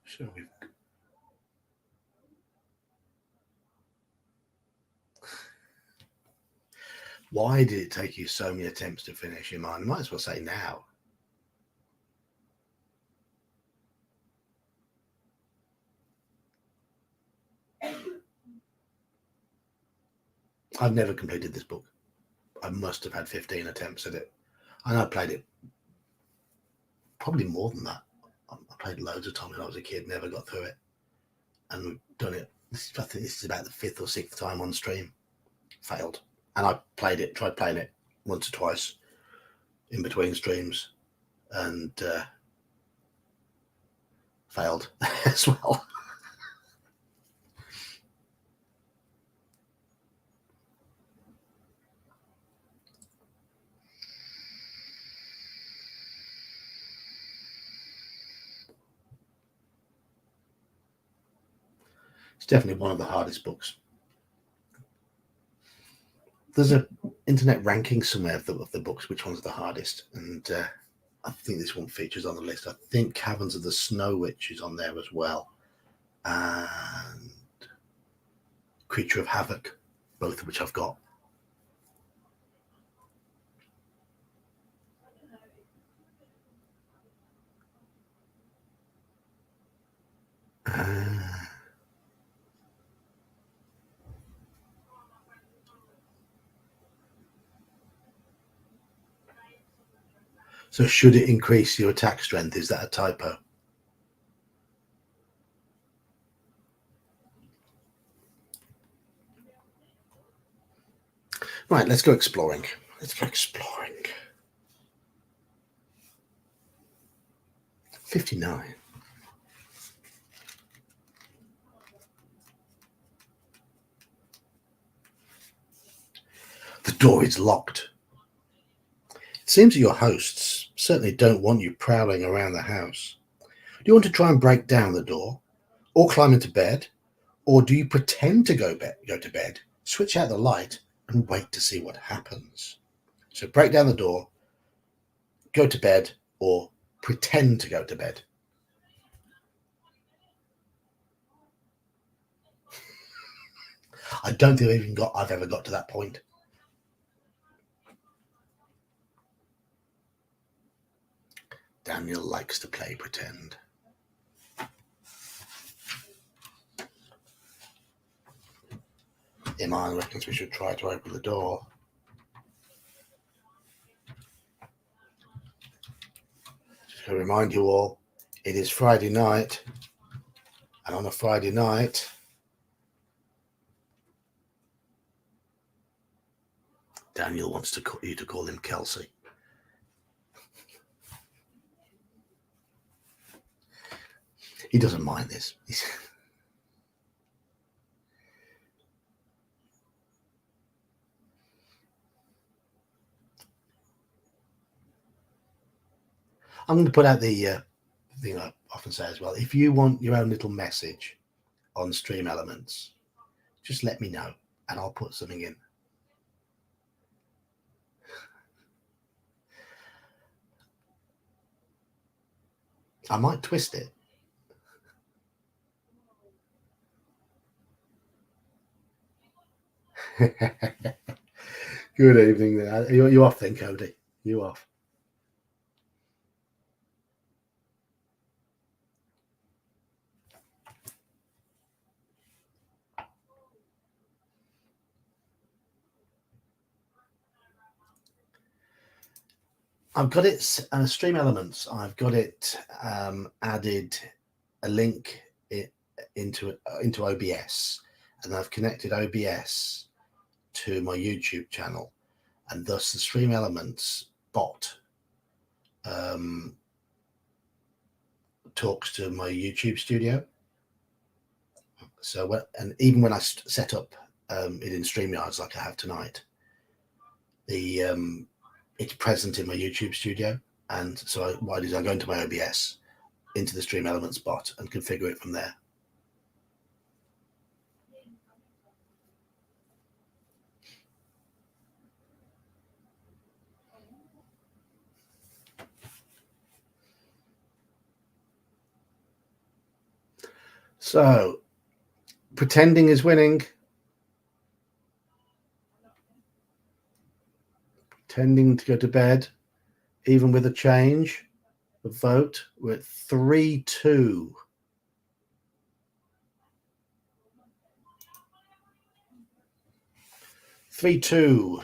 So we've... Why did it take you so many attempts to finish your mind? Might as well say now. I've never completed this book. I must have had 15 attempts at it. And I played it probably more than that. I played loads of times when I was a kid, never got through it. And we've done it. I think this is about the 5th or 6th time on stream. Failed. And I tried playing it once or twice in between streams and failed as well. It's definitely one of the hardest books. There's an internet ranking somewhere of the books, which one's the hardest, and I think this one features on the list. I think Caverns of the Snow Witch is on there as well, and Creature of Havoc, both of which I've got. So should it increase your attack strength? Is that a typo? Right, let's go exploring. Let's go exploring. 59. The door is locked. It seems that your hosts certainly don't want you prowling around the house. Do you want to try and break down the door, or climb into bed, or do you pretend to go to bed, switch out the light, and wait to see what happens? So break down the door, go to bed, or pretend to go to bed. I don't think I've ever got to that point. Daniel likes to play pretend. Iman reckons we should try to open the door. Just to remind you all, it is Friday night, and on a Friday night, Daniel wants you to call him Kelsey. He doesn't mind this. I'm going to put out the thing I often say as well. If you want your own little message on Stream Elements, just let me know and I'll put something in. I might twist it. Good evening. You off then, Cody? You off? I've got it Stream Elements. I've got it added a link into OBS, and I've connected OBS to my YouTube channel, and thus the Stream Elements bot talks to my YouTube studio. So and even when I set up it in StreamYards like I have tonight, it's present in my YouTube studio, and so what I do is I go into my OBS, into the Stream Elements bot, and configure it from there. So, pretending is winning. Pretending to go to bed, even with a change of vote. We're at 3-2. 3-2.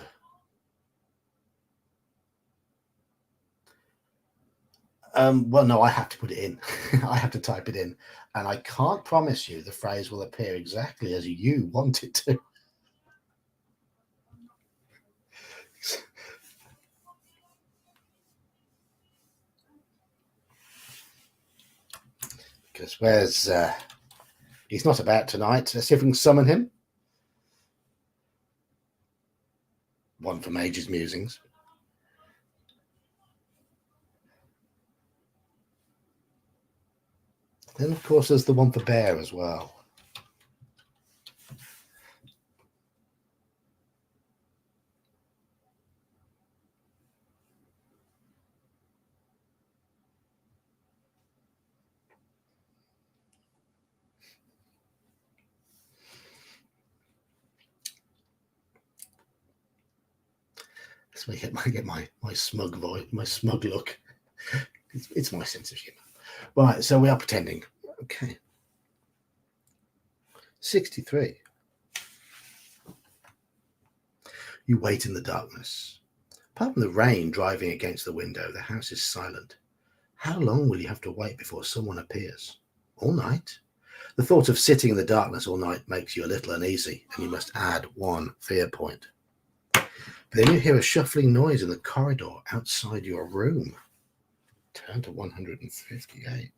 Well, no, I have to put it in. I have to type it in. And I can't promise you the phrase will appear exactly as you want it to. Because where's... he's not about tonight. Let's see if we can summon him. One for Mage's Musings. Then, of course, there's the one for Bear as well. So I get my smug voice, my smug look. It's my sense of humour. Right, so we are pretending. Okay. 63. You wait in the darkness. Apart from the rain driving against the window, the house is silent. How long will you have to wait before someone appears? All night? The thought of sitting in the darkness all night makes you a little uneasy, and you must add one fear point. But then you hear a shuffling noise in the corridor outside your room. Turn to 158.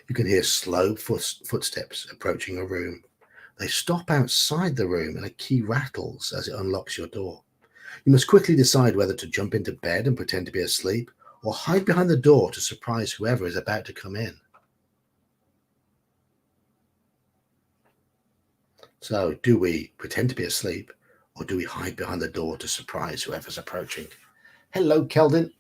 You can hear slow footsteps approaching a room. They stop outside the room and a key rattles as it unlocks your door. You must quickly decide whether to jump into bed and pretend to be asleep or hide behind the door to surprise whoever is about to come in. So, do we pretend to be asleep or do we hide behind the door to surprise whoever's approaching? Hello, Keldin.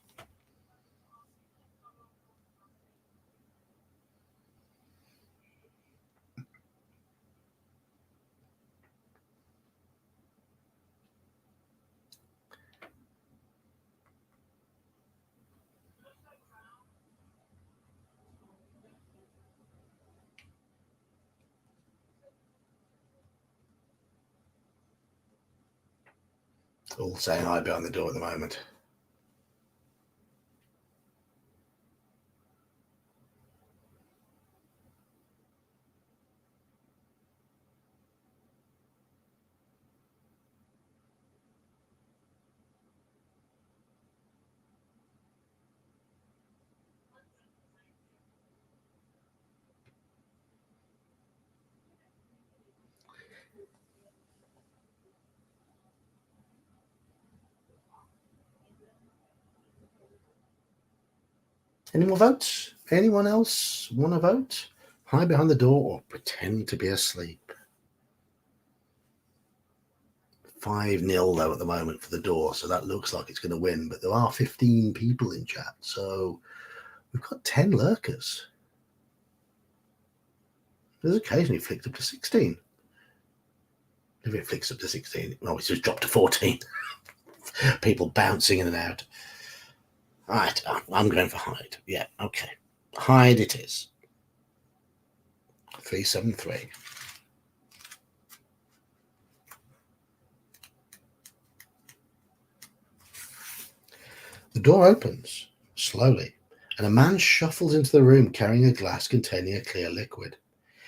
All saying hi behind the door at the moment. Any more votes? Anyone else want to vote? Hide behind the door or pretend to be asleep? 5-0 though at the moment for the door, so that looks like it's going to win. But there are 15 people in chat, so we've got 10 lurkers. There's occasionally flicked up to 16. If it flicks up to 16, well, it's just dropped to 14. People bouncing in and out. All right, I'm going for hide. Yeah, okay. Hide it is. 373. The door opens slowly, and a man shuffles into the room carrying a glass containing a clear liquid.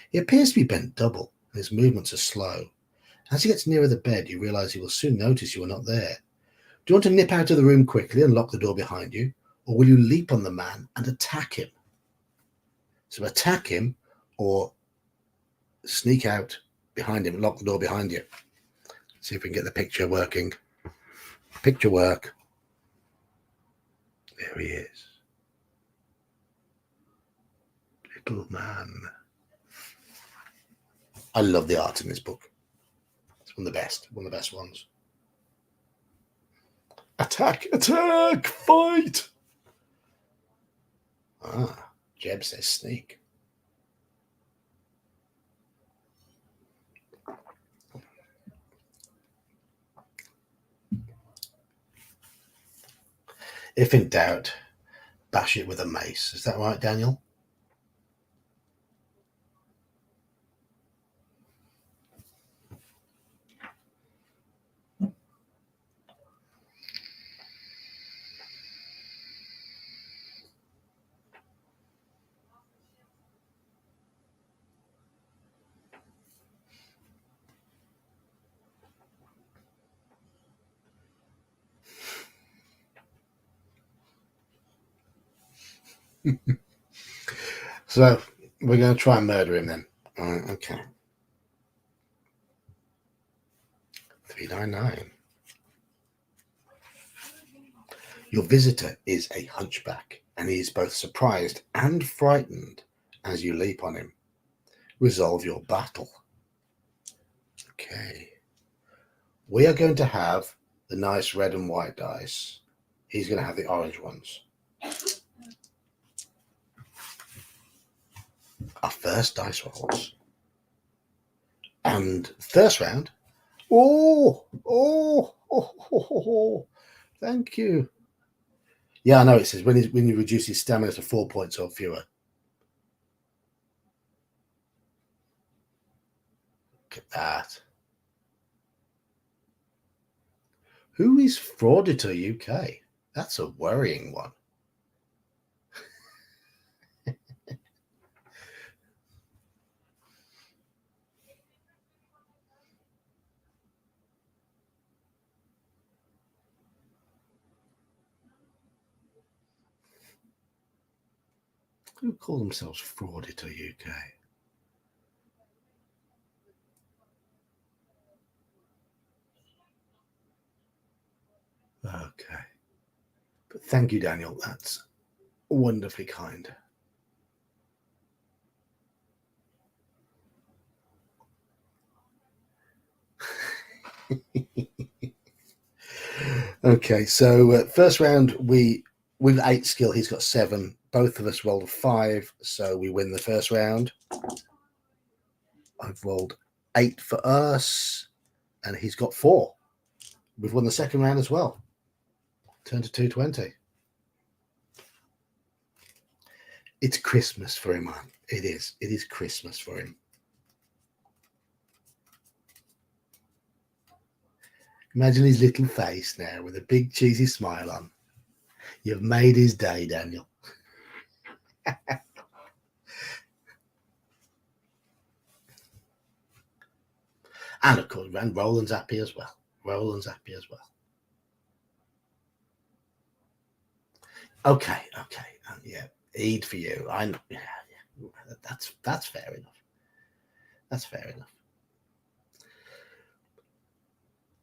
He appears to be bent double, and his movements are slow. As he gets nearer the bed, you realize he will soon notice you are not there. Do you want to nip out of the room quickly and lock the door behind you, or will you leap on the man and attack him? So attack him or sneak out behind him and lock the door behind you. See if we can get the picture working. Picture work. There he is. Little man. I love the art in this book. It's one of the best ones. Attack! Attack! Fight! Ah, Jeb says sneak. If in doubt, bash it with a mace. Is that right, Daniel? So we're going to try and murder him then. Okay. 399. Your visitor is a hunchback, and he is both surprised and frightened as you leap on him. Resolve your battle. Okay. We are going to have the nice red and white dice. He's going to have the orange ones. Our first dice rolls. And first round. Oh, thank you. Yeah, I know it says when you reduce his stamina to 4 points or fewer. Look at that. Who is Frauditor UK? That's a worrying one. Who call themselves Frauditor UK? Okay. But thank you, Daniel. That's wonderfully kind. Okay, so first round with 8 skill, he's got 7. Both of us rolled a 5, so we win the first round. I've rolled 8 for us, and he's got 4. We've won the second round as well. Turn to 220. It's Christmas for him, man. It is. It is Christmas for him. Imagine his little face now with a big cheesy smile on. You've made his day, Daniel. And of course, Roland's happy as well. Roland's happy as well. Okay. Yeah, Eid for you. I know. Yeah. That's fair enough. That's fair enough.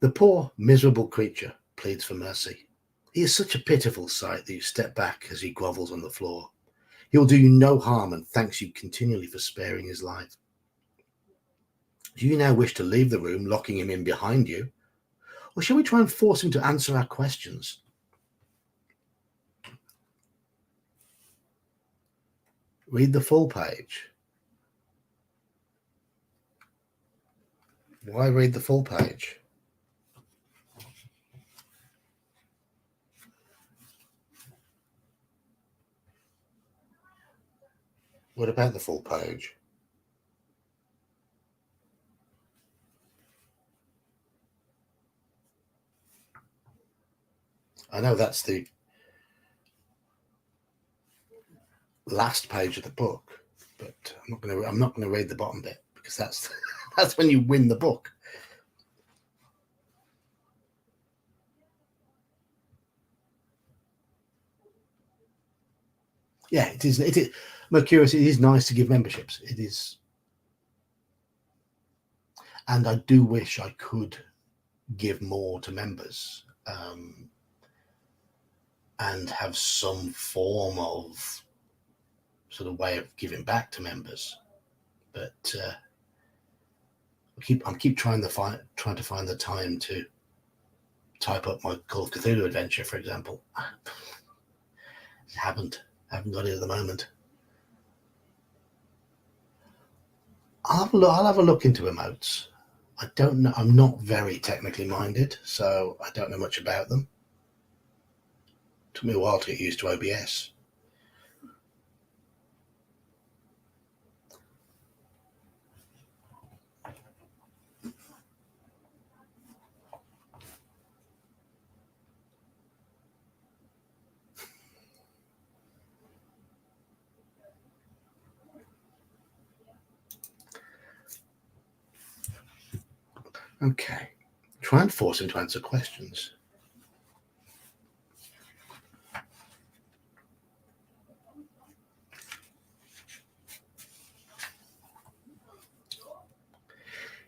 The poor, miserable creature pleads for mercy. He is such a pitiful sight that you step back as he grovels on the floor. He will do you no harm and thanks you continually for sparing his life. Do you now wish to leave the room, locking him in behind you? Or shall we try and force him to answer our questions? Read the full page. Why read the full page? What about the full page? I know that's the last page of the book, but I'm not gonna read the bottom bit because that's that's when you win the book. Yeah, it is. It is. Mercurius, it is nice to give memberships. It is, and I do wish I could give more to members and have some form of sort of way of giving back to members. But I keep trying to find the time to type up my Call of Cthulhu adventure, for example. Haven't got it at the moment. I'll have a look into emotes. I don't know. I'm not very technically minded, so I don't know much about them. It took me a while to get used to OBS. Okay. Try and force him to answer questions.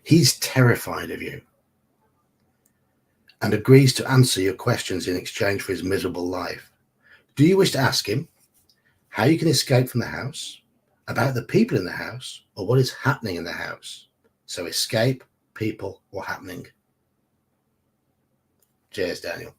He's terrified of you and agrees to answer your questions in exchange for his miserable life. Do you wish to ask him how you can escape from the house, about the people in the house, or what is happening in the house? So escape, people, or happening. Cheers, Daniel.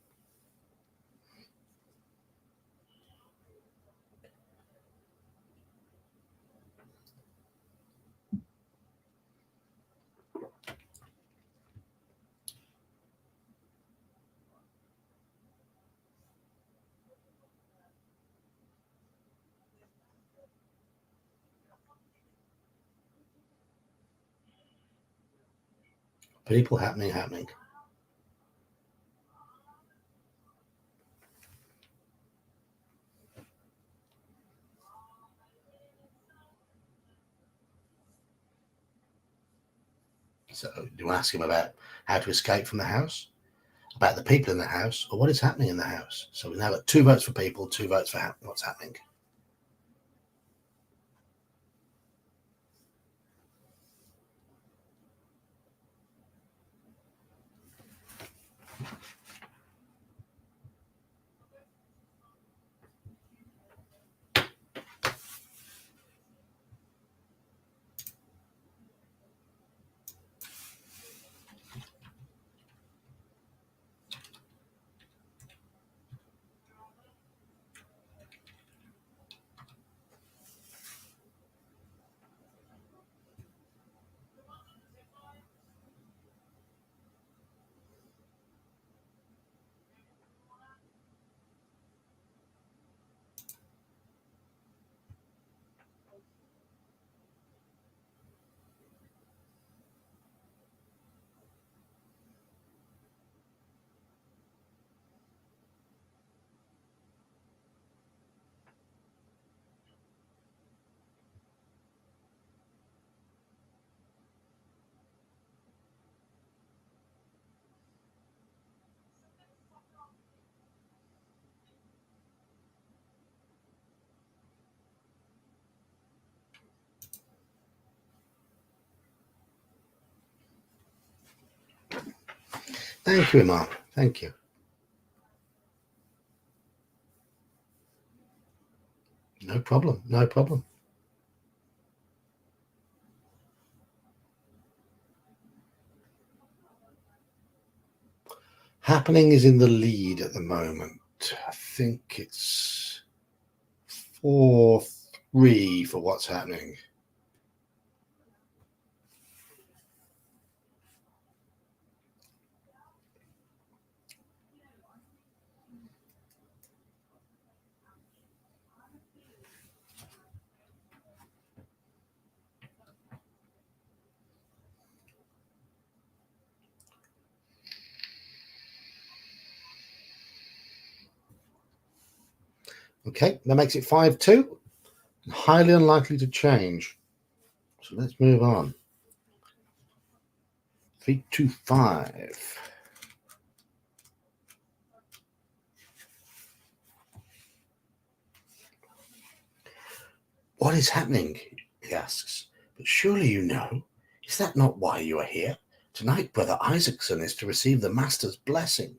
People, happening. So do you ask him about how to escape from the house, about the people in the house, or what is happening in the house? So we've now got 2 votes for people, 2 votes for what's happening. Thank you, Imam. Thank you. No problem. No problem. Happening is in the lead at the moment. I think it's 4-3 for what's happening. Okay, that makes it 5-2. Highly unlikely to change. So let's move on. 3-2-5. What is happening? He asks. But surely you know. Is that not why you are here? Tonight, Brother Isaacson is to receive the Master's blessing.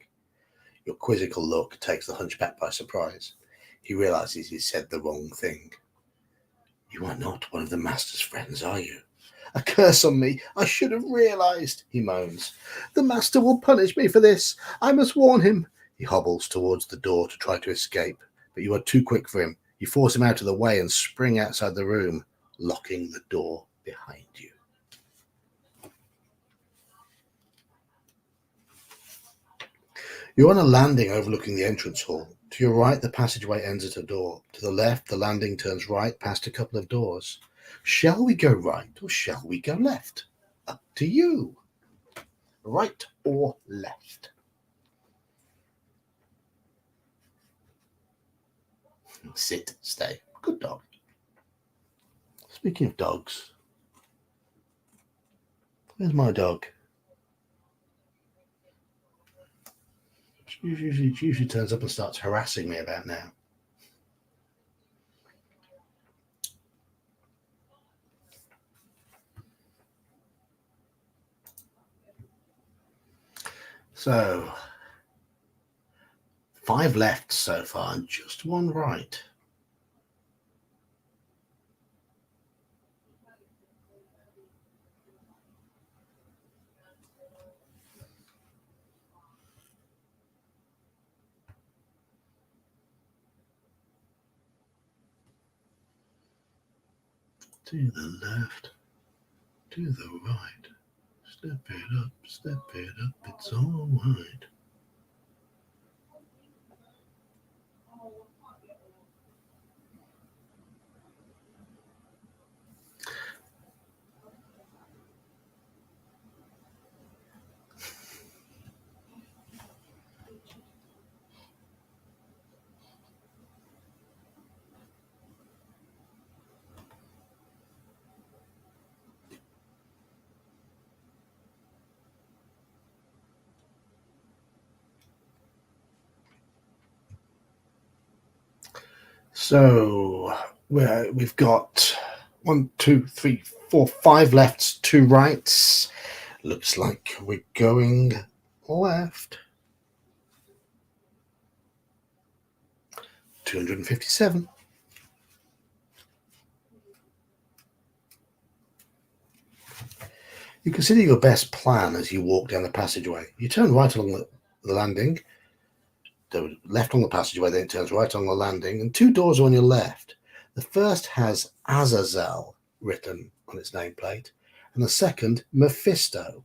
Your quizzical look takes the hunchback by surprise. He realizes he said the wrong thing. You are not one of the Master's friends, are you? A curse on me! I should have realized, he moans. The master will punish me for this. I must warn him. He hobbles towards the door to try to escape, but you are too quick for him. You force him out of the way and spring outside the room, locking the door behind you. You're on a landing overlooking the entrance hall. To your right, the passageway ends at a door. To the left, the landing turns right past a couple of doors. Shall we go right or shall we go left? Up to you. Right or left? Sit, stay. Good dog. Speaking of dogs, where's my dog? She usually turns up and starts harassing me about now. So, 5 left so far and just 1 right. To the left, to the right. Step it up, it's all right. So we've got 1, 2, 3, 4, 5 lefts, 2 rights. Looks like we're going left. 257. You consider your best plan as you walk down the passageway. You turn right along the landing, left on the passageway, then it turns right on the landing, and 2 doors are on your left. The first has Azazel written on its nameplate, and the second, Mephisto.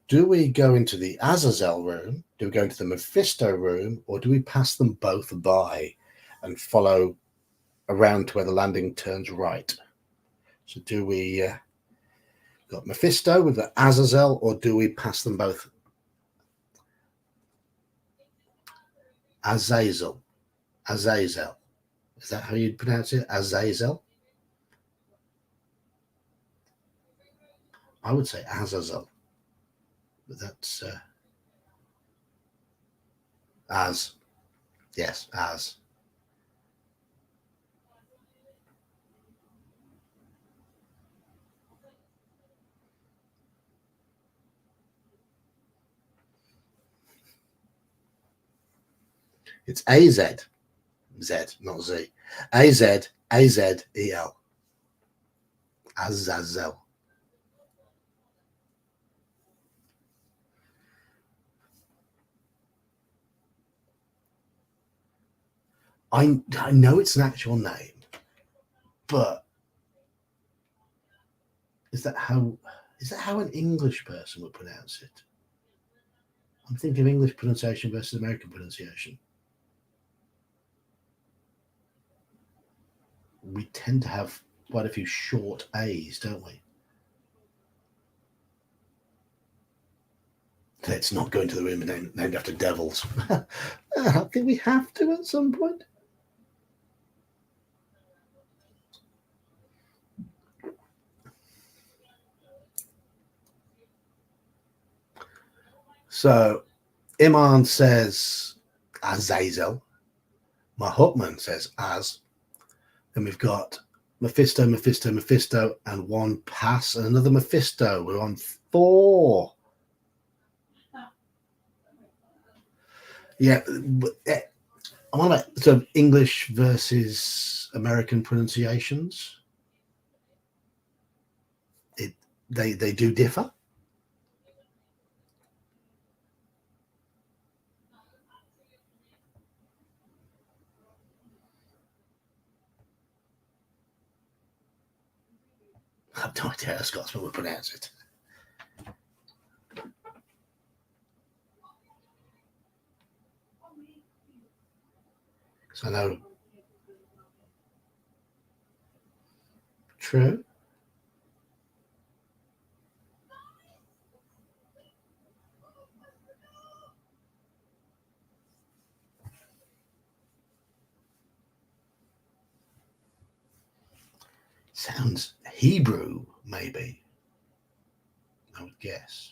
Do we go into the Azazel room, do we go into the Mephisto room, or do we pass them both by and follow around to where the landing turns right? So do we got Mephisto with the Azazel, or do we pass them both? Azazel. Azazel. Is that how you'd pronounce it? Azazel? I would say Azazel. But that's as. Yes, as. It's AZ. Z, not Z. AZ, AZEL. Azazel. I know it's an actual name, but is that how an English person would pronounce it? I'm thinking of English pronunciation versus American pronunciation. We tend to have quite a few short A's, don't we? Let's not go into the room named after devils. I think we have to at some point. So Iman says Azazel. Mahutman says Az. Then we've got Mephisto, Mephisto, Mephisto, and 1 pass, and another Mephisto. We're on 4. Yeah, I'm on about sort of English versus American pronunciations. they do differ. I have no idea how a Scotsman would pronounce it. So I know. True. Sounds Hebrew, maybe. I would guess.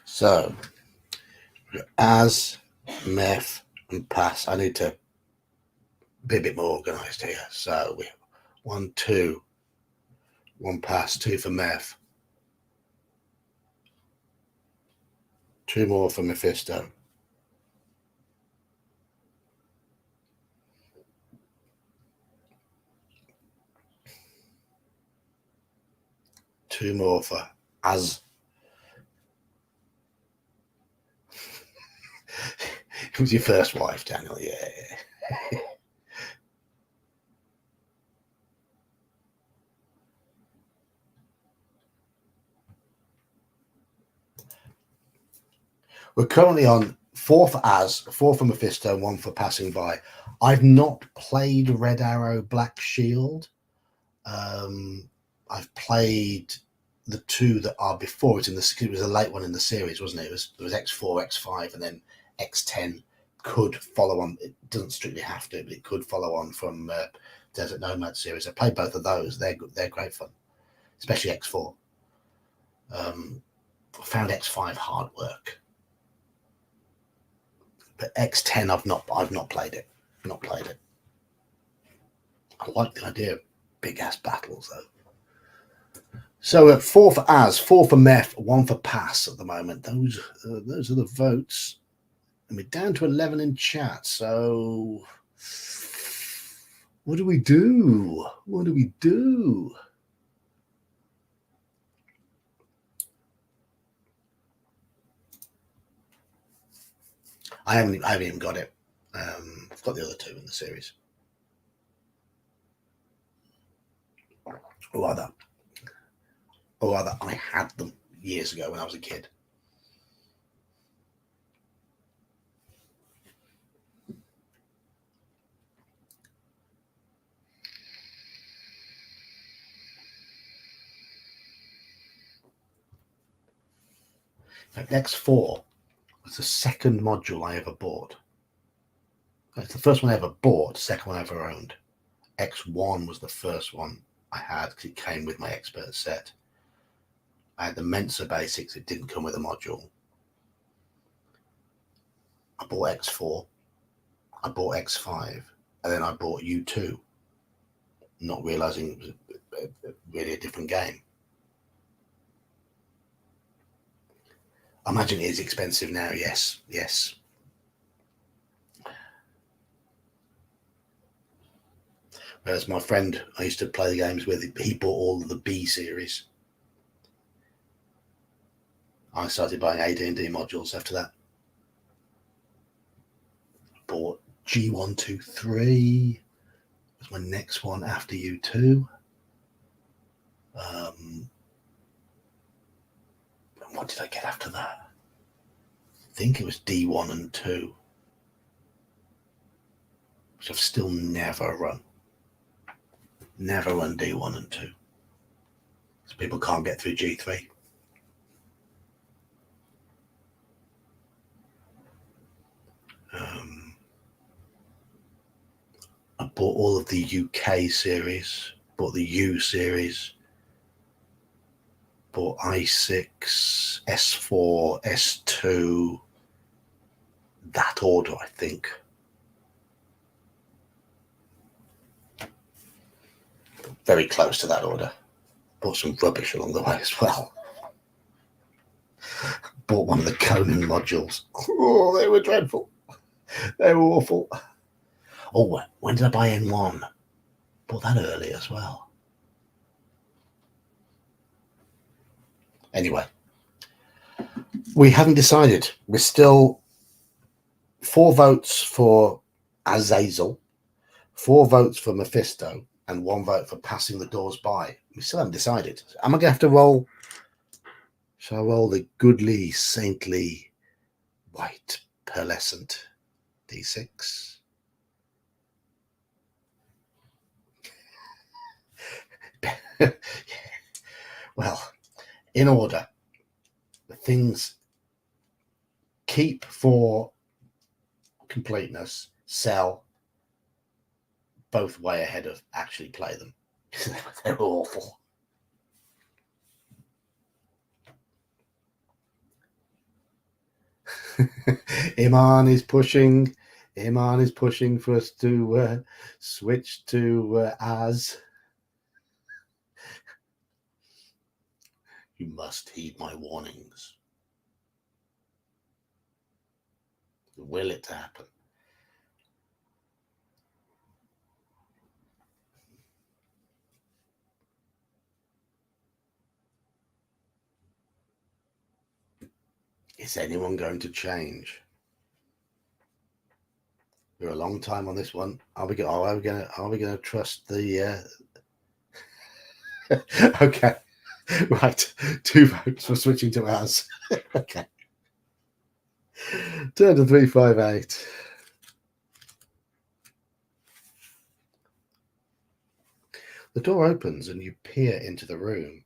So, as, meth, and pass, I need to be a bit more organised here. So, we have 1, 2, 1 pass, 2 for meth, 2 more for Mephisto. Two more for Az. It was your first wife, Daniel. Yeah. We're currently on 4 for Az, 4 for Mephisto, 1 for Passing By. I've not played Red Arrow, Black Shield. I've played the 2 that are before it. It was a late one in the series, wasn't it? There was X4, X5, and then X10 could follow on. It doesn't strictly have to, but it could follow on from Desert Nomad series. I played both of those. They're good. They're great fun, especially X4. I found X5 hard work, but X10 I've not played it. Not played it. I like the idea of big ass battles though. So 4 for Az, 4 for Meth, 1 for Pass at the moment. Those are the votes. And we're down to 11 in chat. So what do we do? What do we do? I haven't even got it. I've got the other 2 in the series. Or rather, I had them years ago when I was a kid. In fact, X4 was the second module I ever bought. It's the first one I ever bought, second one I ever owned. X1 was the first one I had because it came with my expert set. I had the Mensa basics, it didn't come with a module. I bought X4, I bought X5, and then I bought U2, not realizing it was really a different game. I imagine it is expensive now, yes. Whereas my friend I used to play the games with, he bought all of the B series. I started buying AD&D modules after that. Bought G123 was my next one after U2. What did I get after that? I think it was D1 and 2, which I've still never run. Never run D1 and 2. So people can't get through G3. I bought all of the UK series, bought the U series, bought I6, S4, S2, that order, I think. very close to that order. Bought some rubbish along the way as well. Bought one of the Conan modules. Oh, they were dreadful. They were awful. Oh, when did I buy N1? Bought that early as well. Anyway, we haven't decided. We're still 4 votes for Azazel, 4 votes for Mephisto, and 1 vote for passing the doors by. We still haven't decided. Am I going to have to roll? Shall I roll the goodly, saintly, white, pearlescent D6? Well, in order, the things keep for completeness, sell, both way ahead of actually play them. They're awful. Iman is pushing for us to switch to Az. You must heed my warnings. Will it happen? Is anyone going to change? We're a long time on this one. Are we going to trust the? Okay, right. 2 votes for switching to Az. Okay. Turn to 358. The door opens and you peer into the room.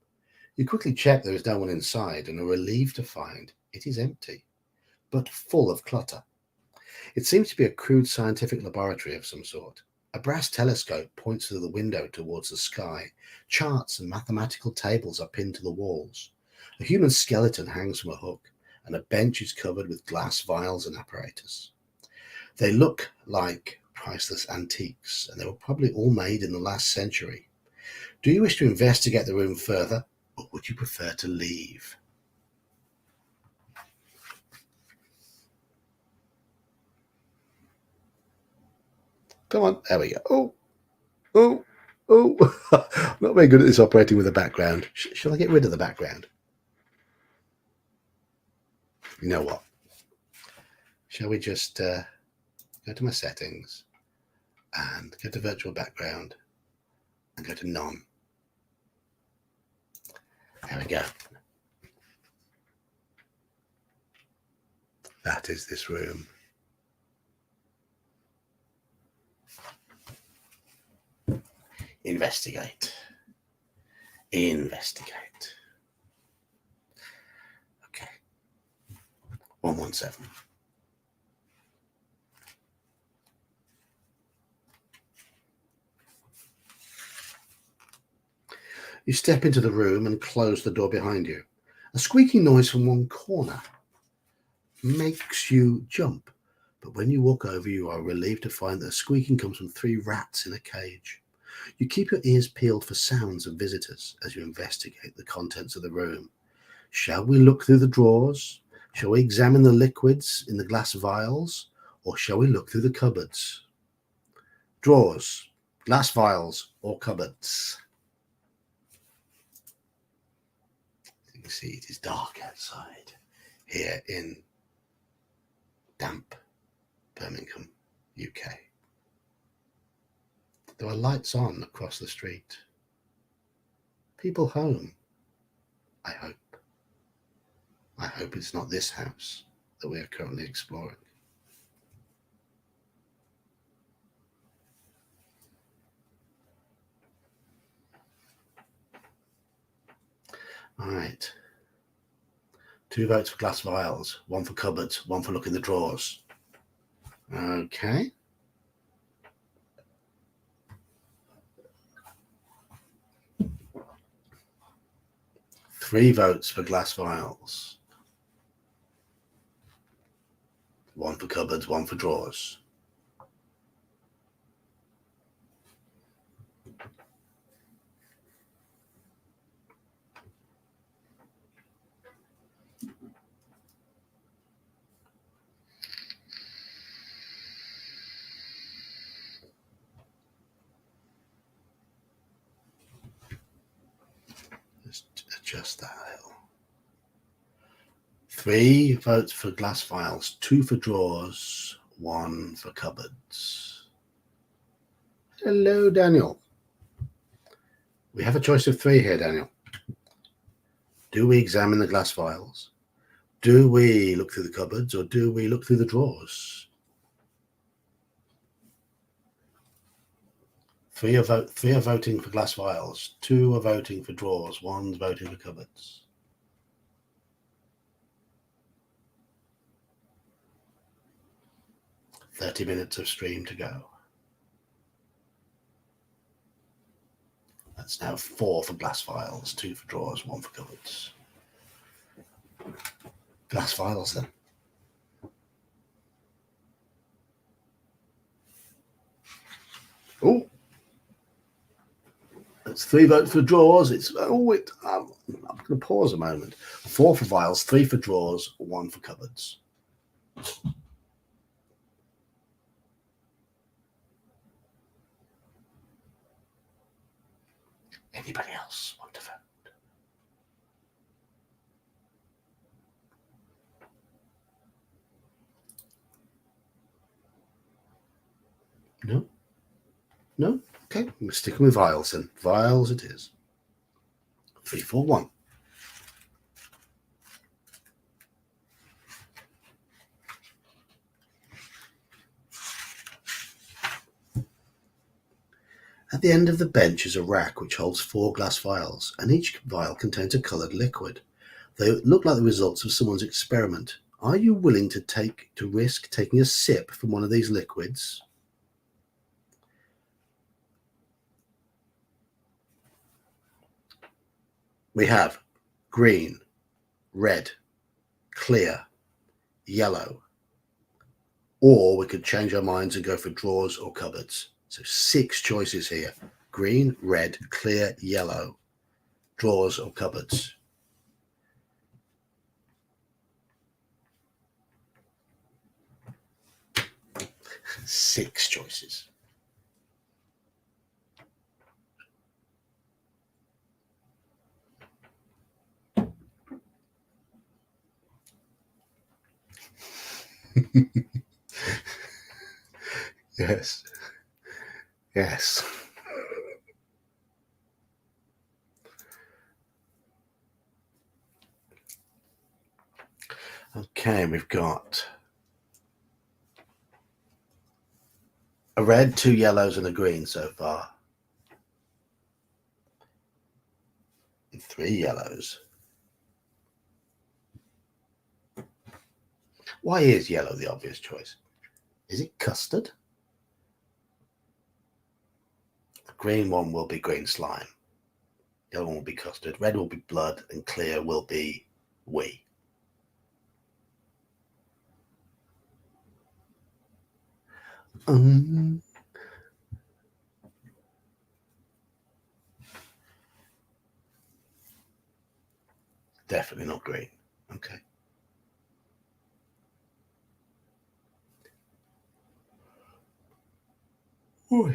You quickly check there is no one inside and are relieved to find it is empty, but full of clutter. It seems to be a crude scientific laboratory of some sort. A brass telescope points through the window towards the sky. Charts and mathematical tables are pinned to the walls. A human skeleton hangs from a hook, and a bench is covered with glass vials and apparatus. They look like priceless antiques, and they were probably all made in the last century. Do you wish to investigate the room further, or would you prefer to leave? Come on, there we go. Oh. I'm not very good at this operating with a background. Shall I get rid of the background? You know what? Shall we just go to my settings and go to virtual background and go to none? There we go. That is this room. Investigate. Okay. 117. You step into the room and close the door behind you. A squeaking noise from one corner makes you jump, but when you walk over, you are relieved to find that the squeaking comes from 3 rats in a cage. You keep your ears peeled for sounds of visitors as you investigate the contents of the room. Shall we look through the drawers? Shall we examine the liquids in the glass vials? Or shall we look through the cupboards? Drawers, glass vials, or cupboards? You can see it is dark outside here in damp Birmingham, UK. There are lights on across the street. People home, I hope. I hope it's not this house that we are currently exploring. All right. 2 votes for glass vials, 1 for cupboards, 1 for look in the drawers. Okay. Three votes for glass vials. 1 for cupboards, 1 for drawers. adjust that a little. 3 votes for glass vials, 2 for drawers, 1 for cupboards. Hello, Daniel. We have a choice of 3 here, Daniel. Do we examine the glass vials? Do we look through the cupboards, or do we look through the drawers? 3 are voting for glass vials, 2 are voting for drawers, 1's voting for cupboards. "30 minutes of stream to go." That's now 4 for glass vials, 2 for drawers, 1 for cupboards. Glass vials, then. Oh, that's 3 votes for drawers. I'm going to pause a moment. 4 for vials, 3 for drawers, 1 for cupboards. Anybody else want to vote? No? No? Okay, we're sticking with vials then. Vials it is. 3, 4, 1. At the end of the bench is a rack which holds 4 glass vials, and each vial contains a coloured liquid. They look like the results of someone's experiment. Are you willing to risk taking a sip from one of these liquids? We have green, red, clear, yellow, or we could change our minds and go for drawers or cupboards. So 6 choices here: green, red, clear, yellow, drawers or cupboards. Six choices. Yes. Yes. Okay, we've got a red, 2 yellows, and a green so far. And 3 yellows. Why is yellow the obvious choice? Is it custard? The green one will be green slime. The other one will be custard. Red will be blood, and clear will be wee. Definitely not green. Okay. Ooh.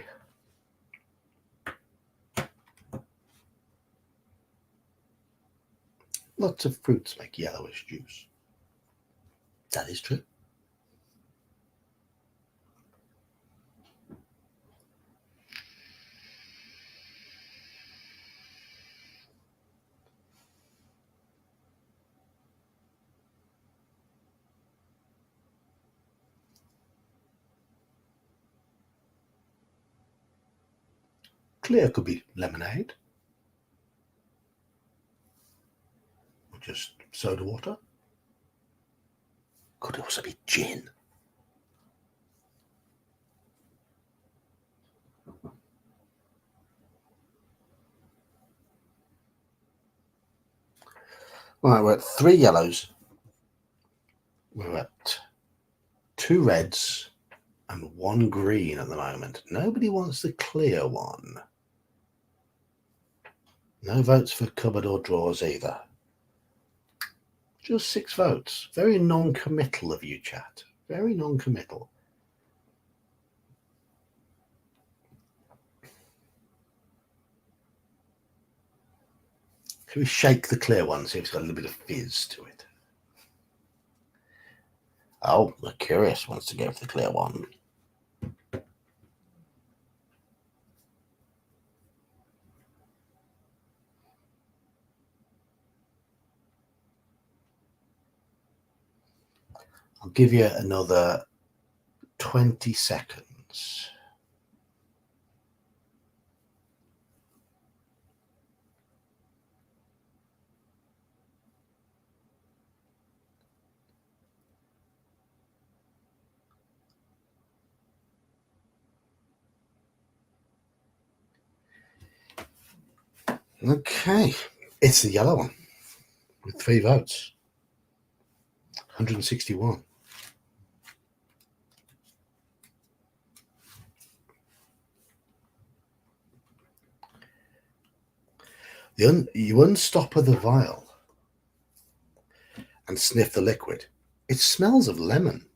Lots of fruits make yellowish juice. That is true. Clear could be lemonade. Or just soda water. Could also be gin. Right, we're at 3 yellows. We're at 2 reds and 1 green at the moment. Nobody wants the clear one. No votes for cupboard or drawers either. Just 6 votes. Very non-committal of you, chat. Very non-committal. Shall we shake the clear one, see if it's got a little bit of fizz to it? Oh, the curious wants to go for the clear one. I'll give you another 20 seconds. Okay, it's the yellow one with 3 votes. 161. You unstopper the vial and sniff the liquid. It smells of lemon.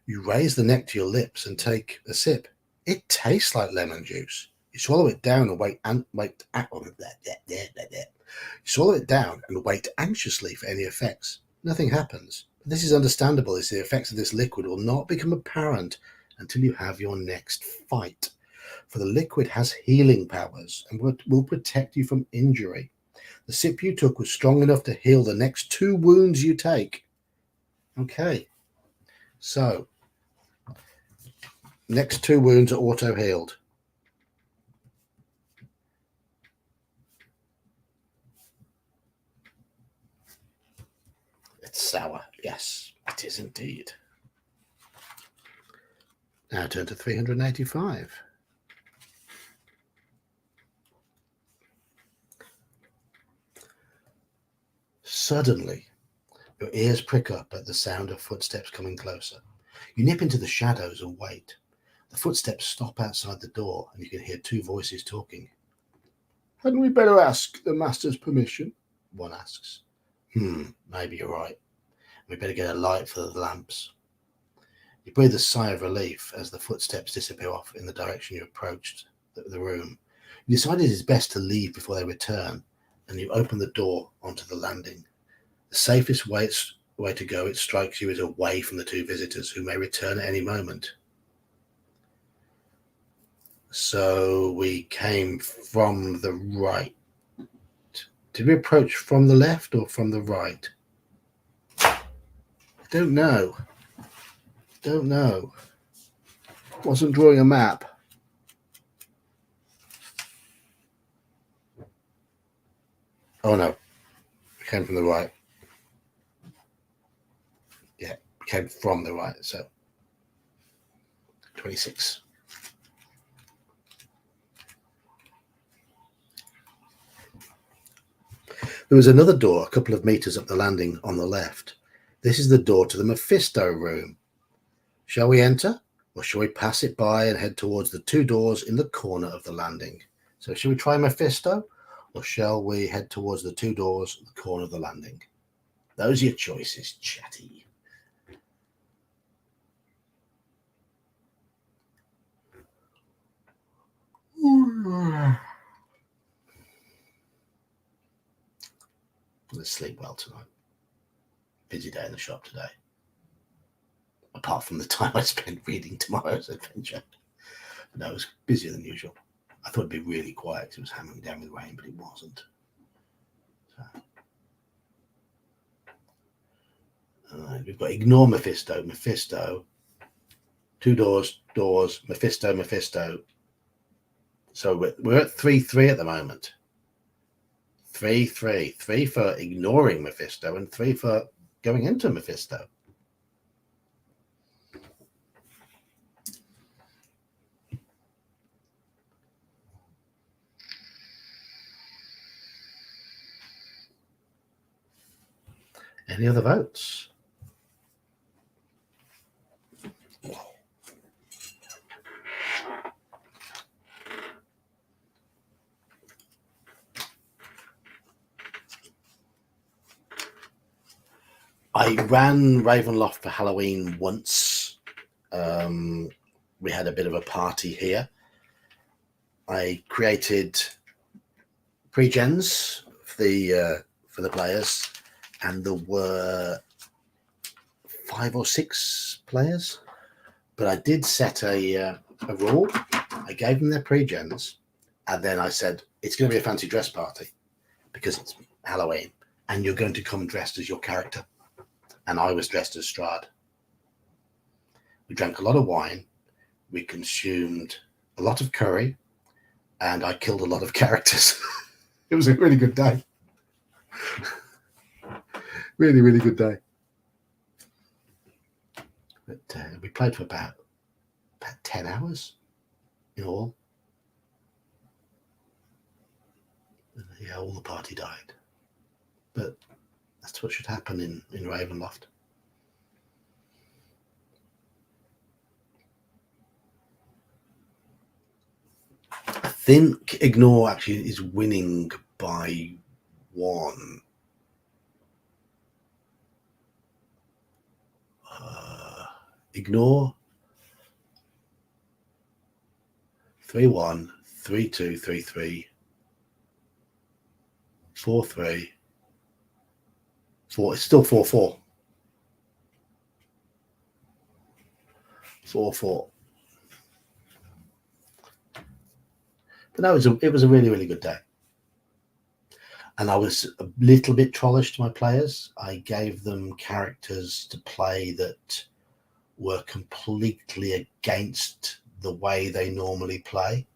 You raise the neck to your lips and take a sip. It tastes like lemon juice. You swallow it down and wait. You swallow it down and wait anxiously for any effects. Nothing happens. This is understandable, as the effects of this liquid will not become apparent until you have your next fight. For the liquid has healing powers and will protect you from injury. The sip you took was strong enough to heal the next 2 wounds you take. Okay, so next 2 wounds are auto-healed. It's sour. Yes, it is indeed. Now turn to 385. Suddenly, your ears prick up at the sound of footsteps coming closer. You nip into the shadows and wait. The footsteps stop outside the door, and you can hear 2 voices talking. Hadn't we better ask the master's permission? One asks. Maybe you're right. We better get a light for the lamps. You breathe a sigh of relief as the footsteps disappear off in the direction you approached the room. You decide it is best to leave before they return, and you open the door onto the landing. The safest way to go, it strikes you, is away from the 2 visitors who may return at any moment. So we came from the right. Did we approach from the left or from the right? I don't know. Wasn't drawing a map. Oh no. We came from the right. Yeah, we came from the right, so 26. There was another door a couple of meters up the landing on the left. This is the door to the Mephisto room. Shall we enter, or shall we pass it by and head towards the 2 doors in the corner of the landing? So shall we try Mephisto, or shall we head towards the 2 doors in the corner of the landing? Those are your choices, chatty. Let's sleep well tonight. Busy day in the shop today. Apart from the time I spent reading tomorrow's adventure. But no, it was busier than usual. I thought it'd be really quiet because it was hammering down with rain, but it wasn't. So, we've got ignore Mephisto, 2 doors, Mephisto. So we're at 3-3 at the moment. 3-3. 3 for ignoring Mephisto and 3 for going into Mephisto. Any other votes? I ran Ravenloft for Halloween once. We had a bit of a party here. I created pre-gens for the players, and there were 5 or 6 players. But I did set a rule. I gave them their pre-gens, and then I said it's going to be a fancy dress party because it's Halloween, and you're going to come dressed as your character. And I was dressed as Strahd. We drank a lot of wine. We consumed a lot of curry, and I killed a lot of characters. It was a really good day. Really, really good day. But we played for about 10 hours in all. Yeah, all the party died. But that's what should happen in Ravenloft. I think Ignore actually is winning by 1. Ignore 3-1, 3-2, 3-3, 4-3, 4. It's still 4-4. 4-4. But no, it was a really, really good day. And I was a little bit trollish to my players. I gave them characters to play that were completely against the way they normally play.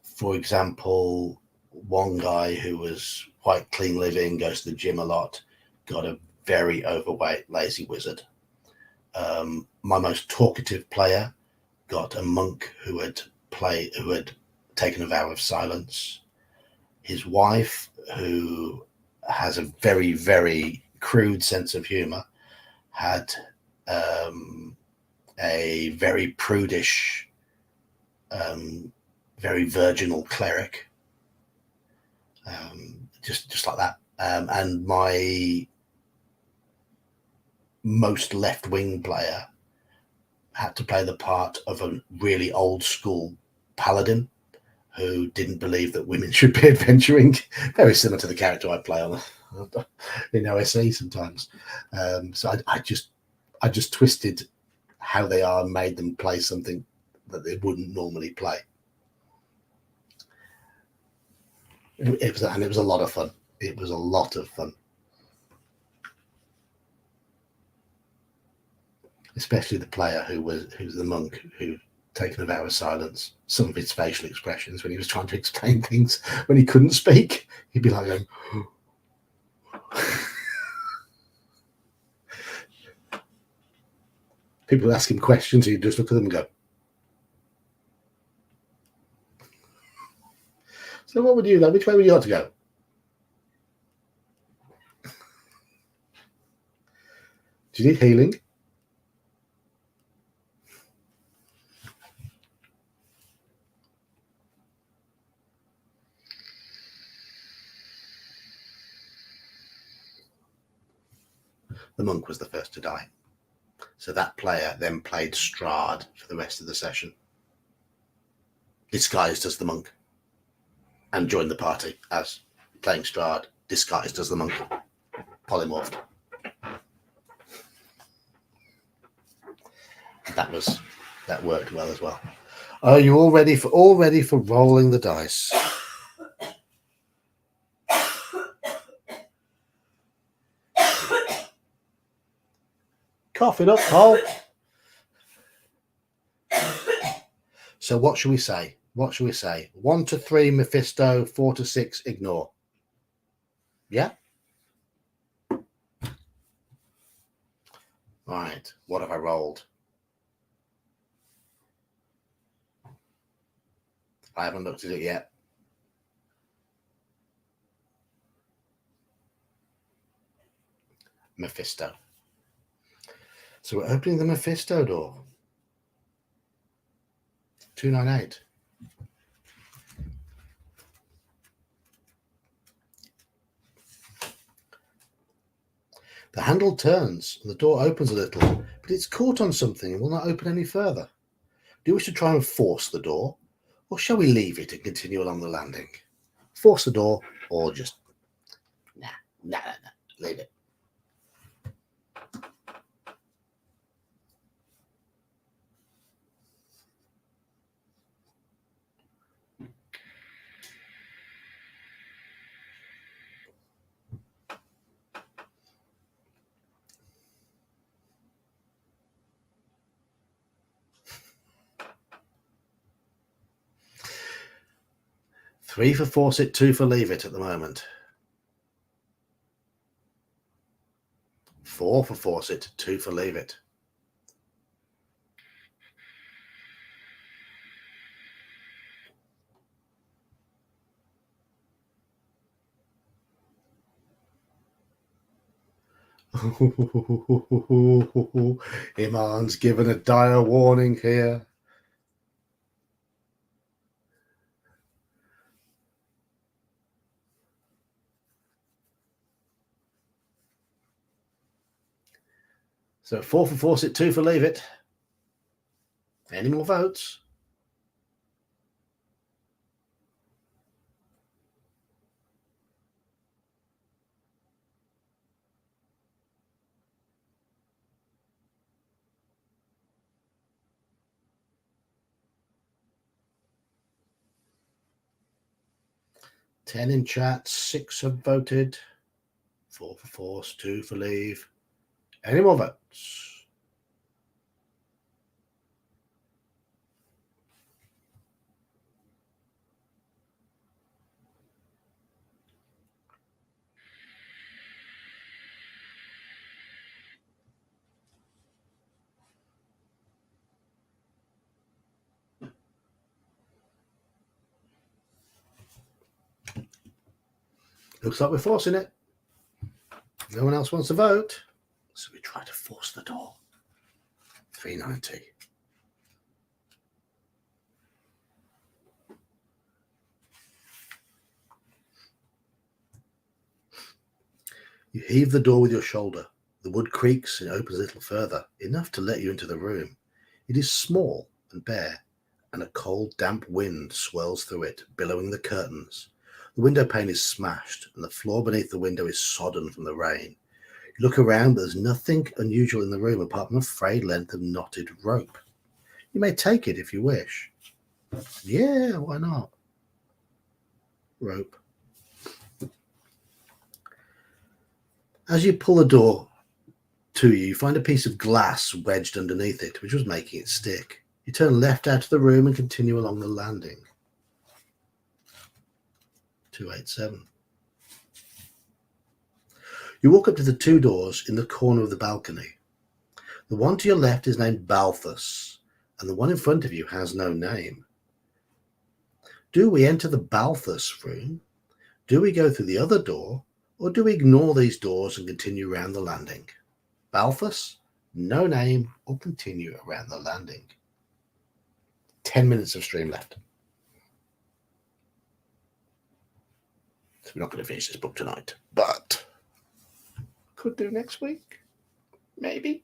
For example, one guy who was quite clean living, goes to the gym a lot, got a very overweight lazy wizard. My most talkative player got a monk who had taken a vow of silence. His wife, who has a very, very crude sense of humor, had a very prudish, very virginal cleric, just like that. And my most left-wing player had to play the part of a really old-school paladin who didn't believe that women should be adventuring. Very similar to the character I play on in OSE sometimes. So I just twisted how they are and made them play something that they wouldn't normally play. It was a lot of fun. It was a lot of fun. Especially the player who's the monk who taken a vow of silence. Some of his facial expressions when he was trying to explain things when he couldn't speak, he'd be like going, people would ask him questions, he'd just look at them and go. So what would you like? Which way would you like to go? Do you need healing? The monk was the first to die. So that player then played Strahd for the rest of the session, disguised as the monk, and joined the party as playing Strahd, disguised as the monk, polymorphed. That worked well as well. Are you all ready for rolling the dice? Cough it up, Paul. So what should we say? 1 to 3 Mephisto, 4 to 6 Ignore. Yeah? Right. What have I rolled? I haven't looked at it yet. Mephisto. So we're opening the Mephisto door. 298. The handle turns and the door opens a little, but it's caught on something and will not open any further. Do you wish to try and force the door, or shall we leave it and continue along the landing? Force the door or just nah, leave it. Three for force it, two for leave it at the moment. 4 for force it, 2 for leave it. Iman's given a dire warning here. So 4 for force it, 2 for leave it. Any more votes? Ten in chat, 6 have voted. 4 for force, 2 for leave. Any more votes? Looks like we're forcing it. No one else wants to vote. So we try to force the door. 390. You heave the door with your shoulder. The wood creaks and opens a little further, enough to let you into the room. It is small and bare, and a cold, damp wind swirls through it, billowing the curtains. The window pane is smashed, and the floor beneath the window is sodden from the rain. You look around, but there's nothing unusual in the room apart from a frayed length of knotted rope. You may take it if you wish. Yeah, why not? Rope. As you pull the door to you, you find a piece of glass wedged underneath it, which was making it stick. You turn left out of the room and continue along the landing. 287. You walk up to the 2 doors in the corner of the balcony. The one to your left is named Balthus, and the one in front of you has no name. Do we enter the Balthus room? Do we go through the other door? Or do we ignore these doors and continue around the landing? Balthus, no name, or continue around the landing. 10 minutes of stream left. So we're not going to finish this book tonight, but could do next week. Maybe.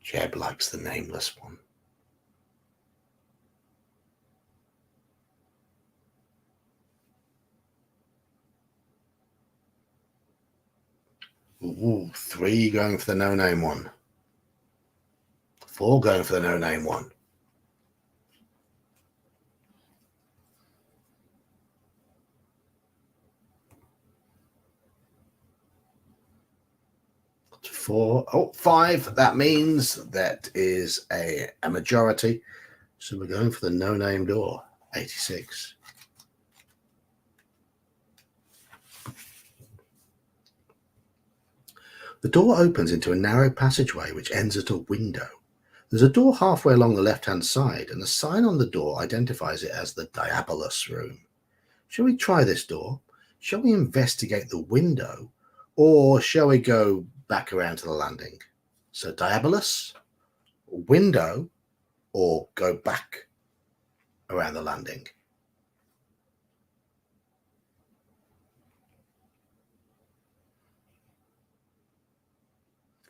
Jeb likes the nameless one. Ooh, 3 going for the no-name one. 4 going for the no-name one. Four. Oh, 5. That means that is a majority. So we're going for the no-name door. 86. The door opens into a narrow passageway which ends at a window. There's a door halfway along the left-hand side, and a sign on the door identifies it as the Diabolus room. Shall we try this door? Shall we investigate the window? Or shall we go back around to the landing? So Diabolus, window, or go back around the landing?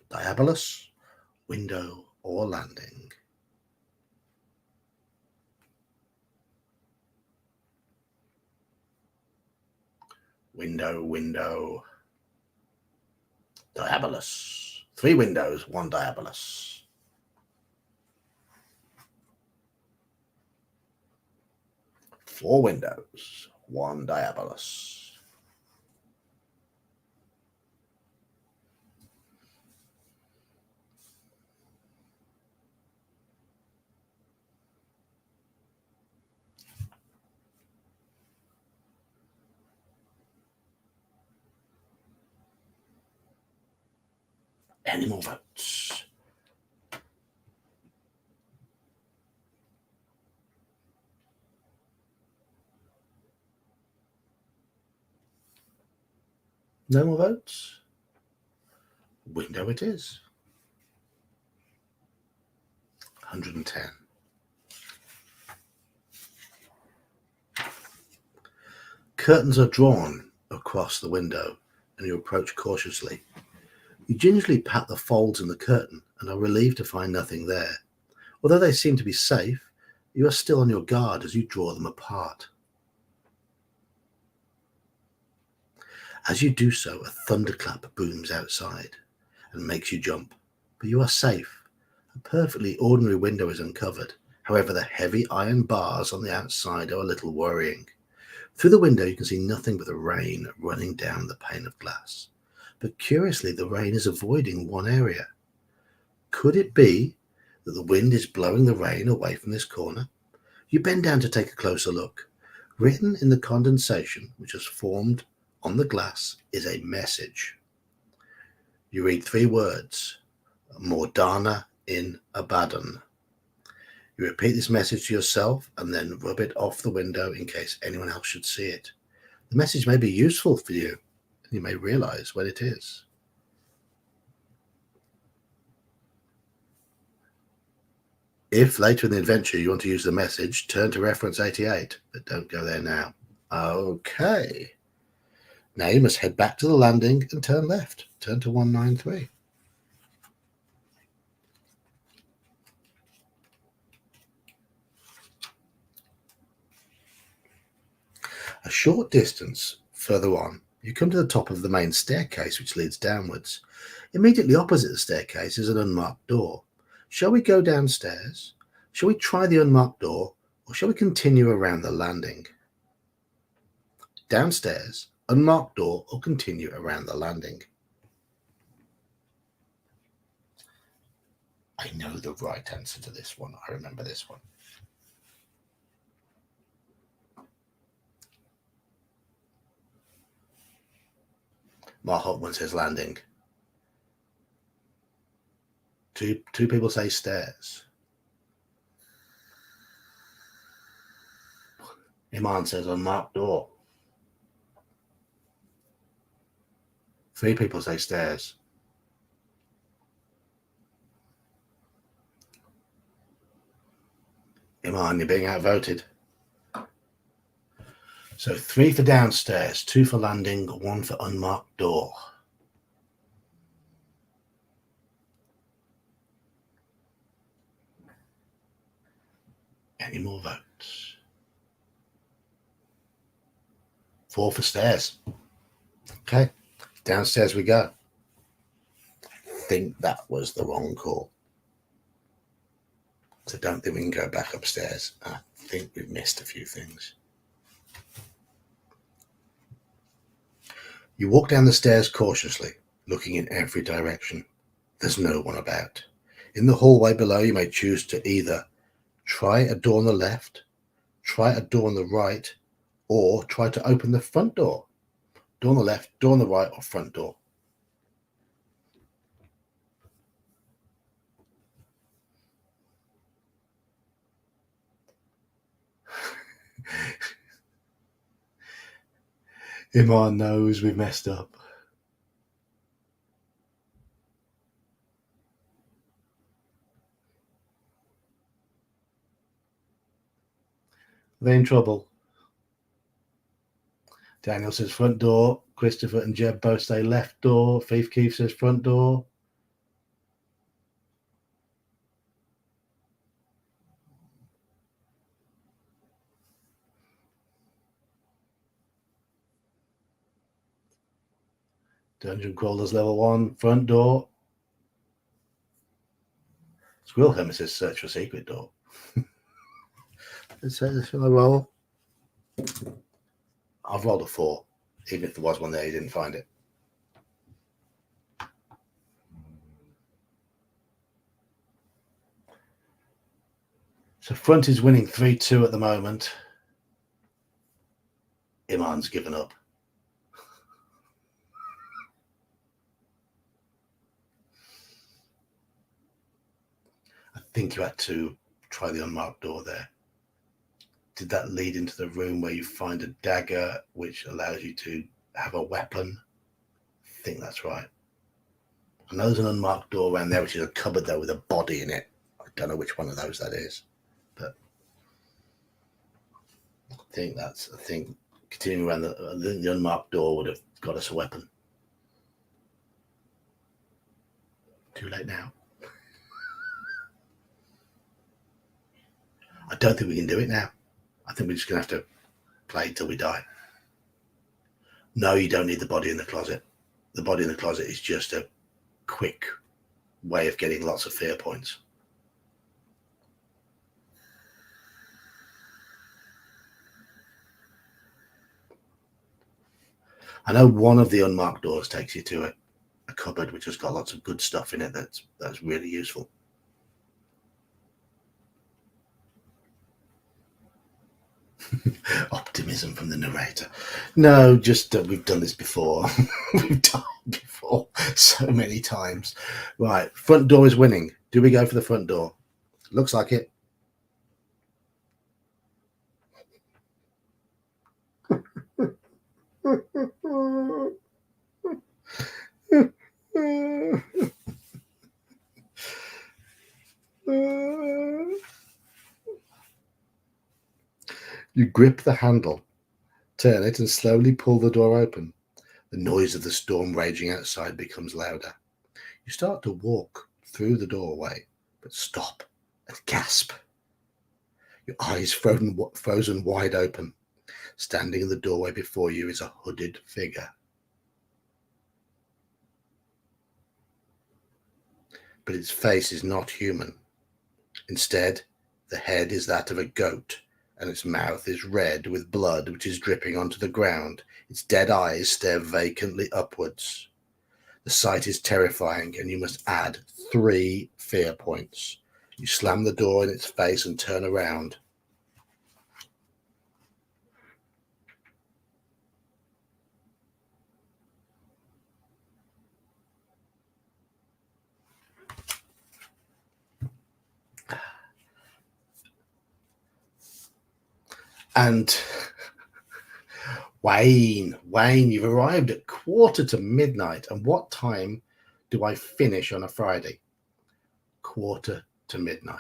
Diabolus, window, or landing? Window, window. Diabolus. 3 windows, 1 diabolus. Four windows, 1 diabolus. Any more votes? No more votes? Window it is. 110. Curtains are drawn across the window and you approach cautiously. You gingerly pat the folds in the curtain and are relieved to find nothing there. Although they seem to be safe, you are still on your guard as you draw them apart. As you do so, a thunderclap booms outside and makes you jump, but you are safe. A perfectly ordinary window is uncovered. However, the heavy iron bars on the outside are a little worrying. Through the window, you can see nothing but the rain running down the pane of glass. But curiously, the rain is avoiding one area. Could it be that the wind is blowing the rain away from this corner? You bend down to take a closer look. Written in the condensation which has formed on the glass is a message. You read 3 words: Mordana in Abaddon. You repeat this message to yourself and then rub it off the window in case anyone else should see it. The message may be useful for you, and you may realize what it is. If later in the adventure you want to use the message, turn to reference 88, but don't go there now. Okay. Now you must head back to the landing and turn left. Turn to 193. A short distance further on, you come to the top of the main staircase which leads downwards. Immediately opposite the staircase is an unmarked door. Shall we go downstairs? Shall we try the unmarked door, or shall we continue around the landing? Downstairs, unmarked door, or continue around the landing? I know the right answer to this one. I remember this one. Mark Hopman says landing. Two people say stairs. Iman says unmarked door. 3 people say stairs. Iman, you're being outvoted. So 3 for downstairs, 2 for landing, 1 for unmarked door. Any more votes? 4 for stairs. Okay, downstairs we go. I think that was the wrong call. So I don't think we can go back upstairs. I think we've missed a few things. You walk down the stairs cautiously, looking in every direction. There's no one about. In the hallway below, you may choose to either try a door on the left, try a door on the right, or try to open the front door. Door on the left, door on the right, or front door. Iman knows we've messed up. Are they in trouble? Daniel says front door. Christopher and Jeb both say left door. Faith Keith says front door. Dungeon Crawlers level 1, front door. Squirrel Hermit says search for secret door. It says, shall I roll? I've rolled a 4. Even if there was one there, you didn't find it. So front is winning 3-2 at the moment. Iman's given up. I think you had to try the unmarked door there. Did that lead into the room where you find a dagger which allows you to have a weapon? I think that's right. I know there's an unmarked door around there, which is a cupboard there with a body in it. I don't know which one of those that is, but I think continuing around the unmarked door would have got us a weapon. Too late now. I don't think we can do it now. I think we're just going to have to play till we die. No, you don't need the body in the closet. The body in the closet is just a quick way of getting lots of fear points. I know one of the unmarked doors takes you to a cupboard which has got lots of good stuff in it that's really useful. Optimism from the narrator. No, just we've done this before. We've done it before so many times. Right, front door is winning. Do we go for the front door? Looks like it. You grip the handle, turn it, and slowly pull the door open. The noise of the storm raging outside becomes louder. You start to walk through the doorway, but stop and gasp. Your eyes frozen wide open. Standing in the doorway before you is a hooded figure. But its face is not human. Instead, the head is that of a goat, and its mouth is red with blood which is dripping onto the ground. Its dead eyes stare vacantly upwards. The sight is terrifying, and you must add 3 fear points. You slam the door in its face and turn around. And Wayne, you've arrived at 1:45. And what time do I finish on a Friday? 1:45.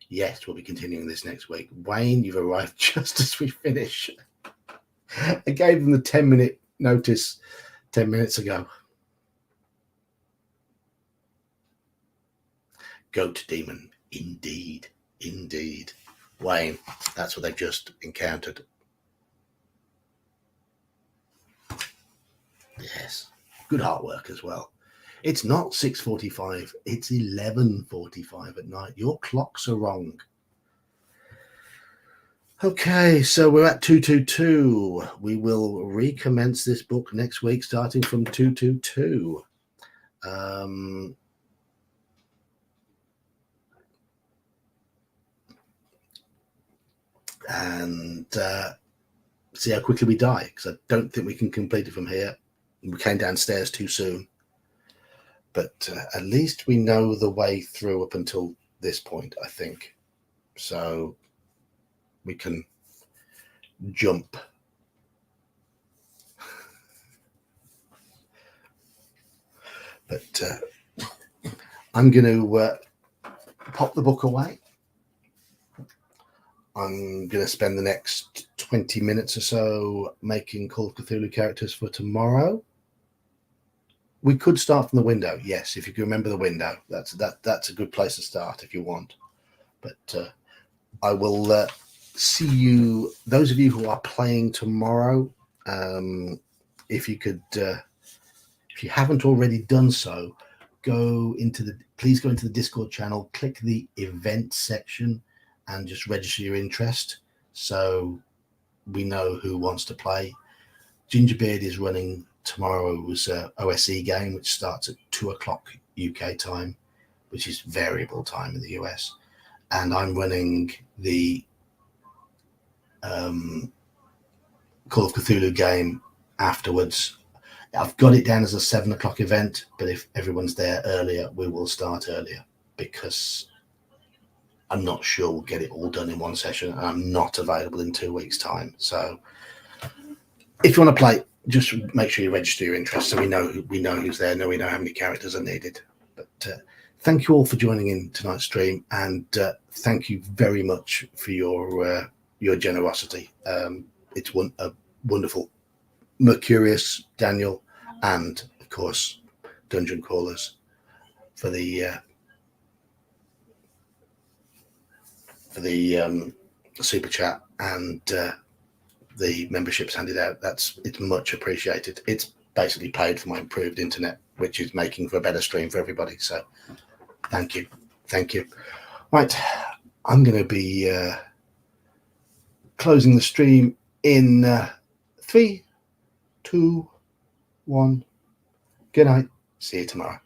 Yes, we'll be continuing this next week. Wayne, you've arrived just as we finish. I gave them the 10-minute notice 10 minutes ago. Goat demon, indeed. Wayne, that's what they've just encountered. Yes, good artwork as well. It's not 6:45, it's 11:45 at night. Your clocks are wrong. Okay, so we're at 222. We will recommence this book next week, starting from 222. And see how quickly we die, because I don't think we can complete it from here. We came downstairs too soon. But at least we know the way through up until this point, I think. So we can jump. But I'm going to pop the book away. I'm going to spend the next 20 minutes or so making Call of Cthulhu characters for tomorrow. We could start from the window, yes, if you can remember the window. That's a good place to start if you want. But I will see you, those of you who are playing tomorrow, if you If you haven't already done so, please go into the Discord channel, click the event section, and just register your interest so we know who wants to play. Gingerbeard is running tomorrow's OSE game, which starts at 2:00 UK time, which is variable time in the US. And I'm running the Call of Cthulhu game afterwards. I've got it down as a 7:00 event, but if everyone's there earlier, we will start earlier, because I'm not sure we'll get it all done in one session, and I'm not available in 2 weeks' time. So if you want to play, just make sure you register your interest so we know who's there, we know how many characters are needed. But thank you all for joining in tonight's stream, and thank you very much for your generosity. It's a wonderful. Mercurius, Daniel, and of course Dungeon Crawlers for the super chat and the memberships handed out. It's much appreciated. It's basically paid for my improved internet, which is making for a better stream for everybody. So thank you. Right, I'm going to be closing the stream in 3, 2, 1. Good night. See you tomorrow.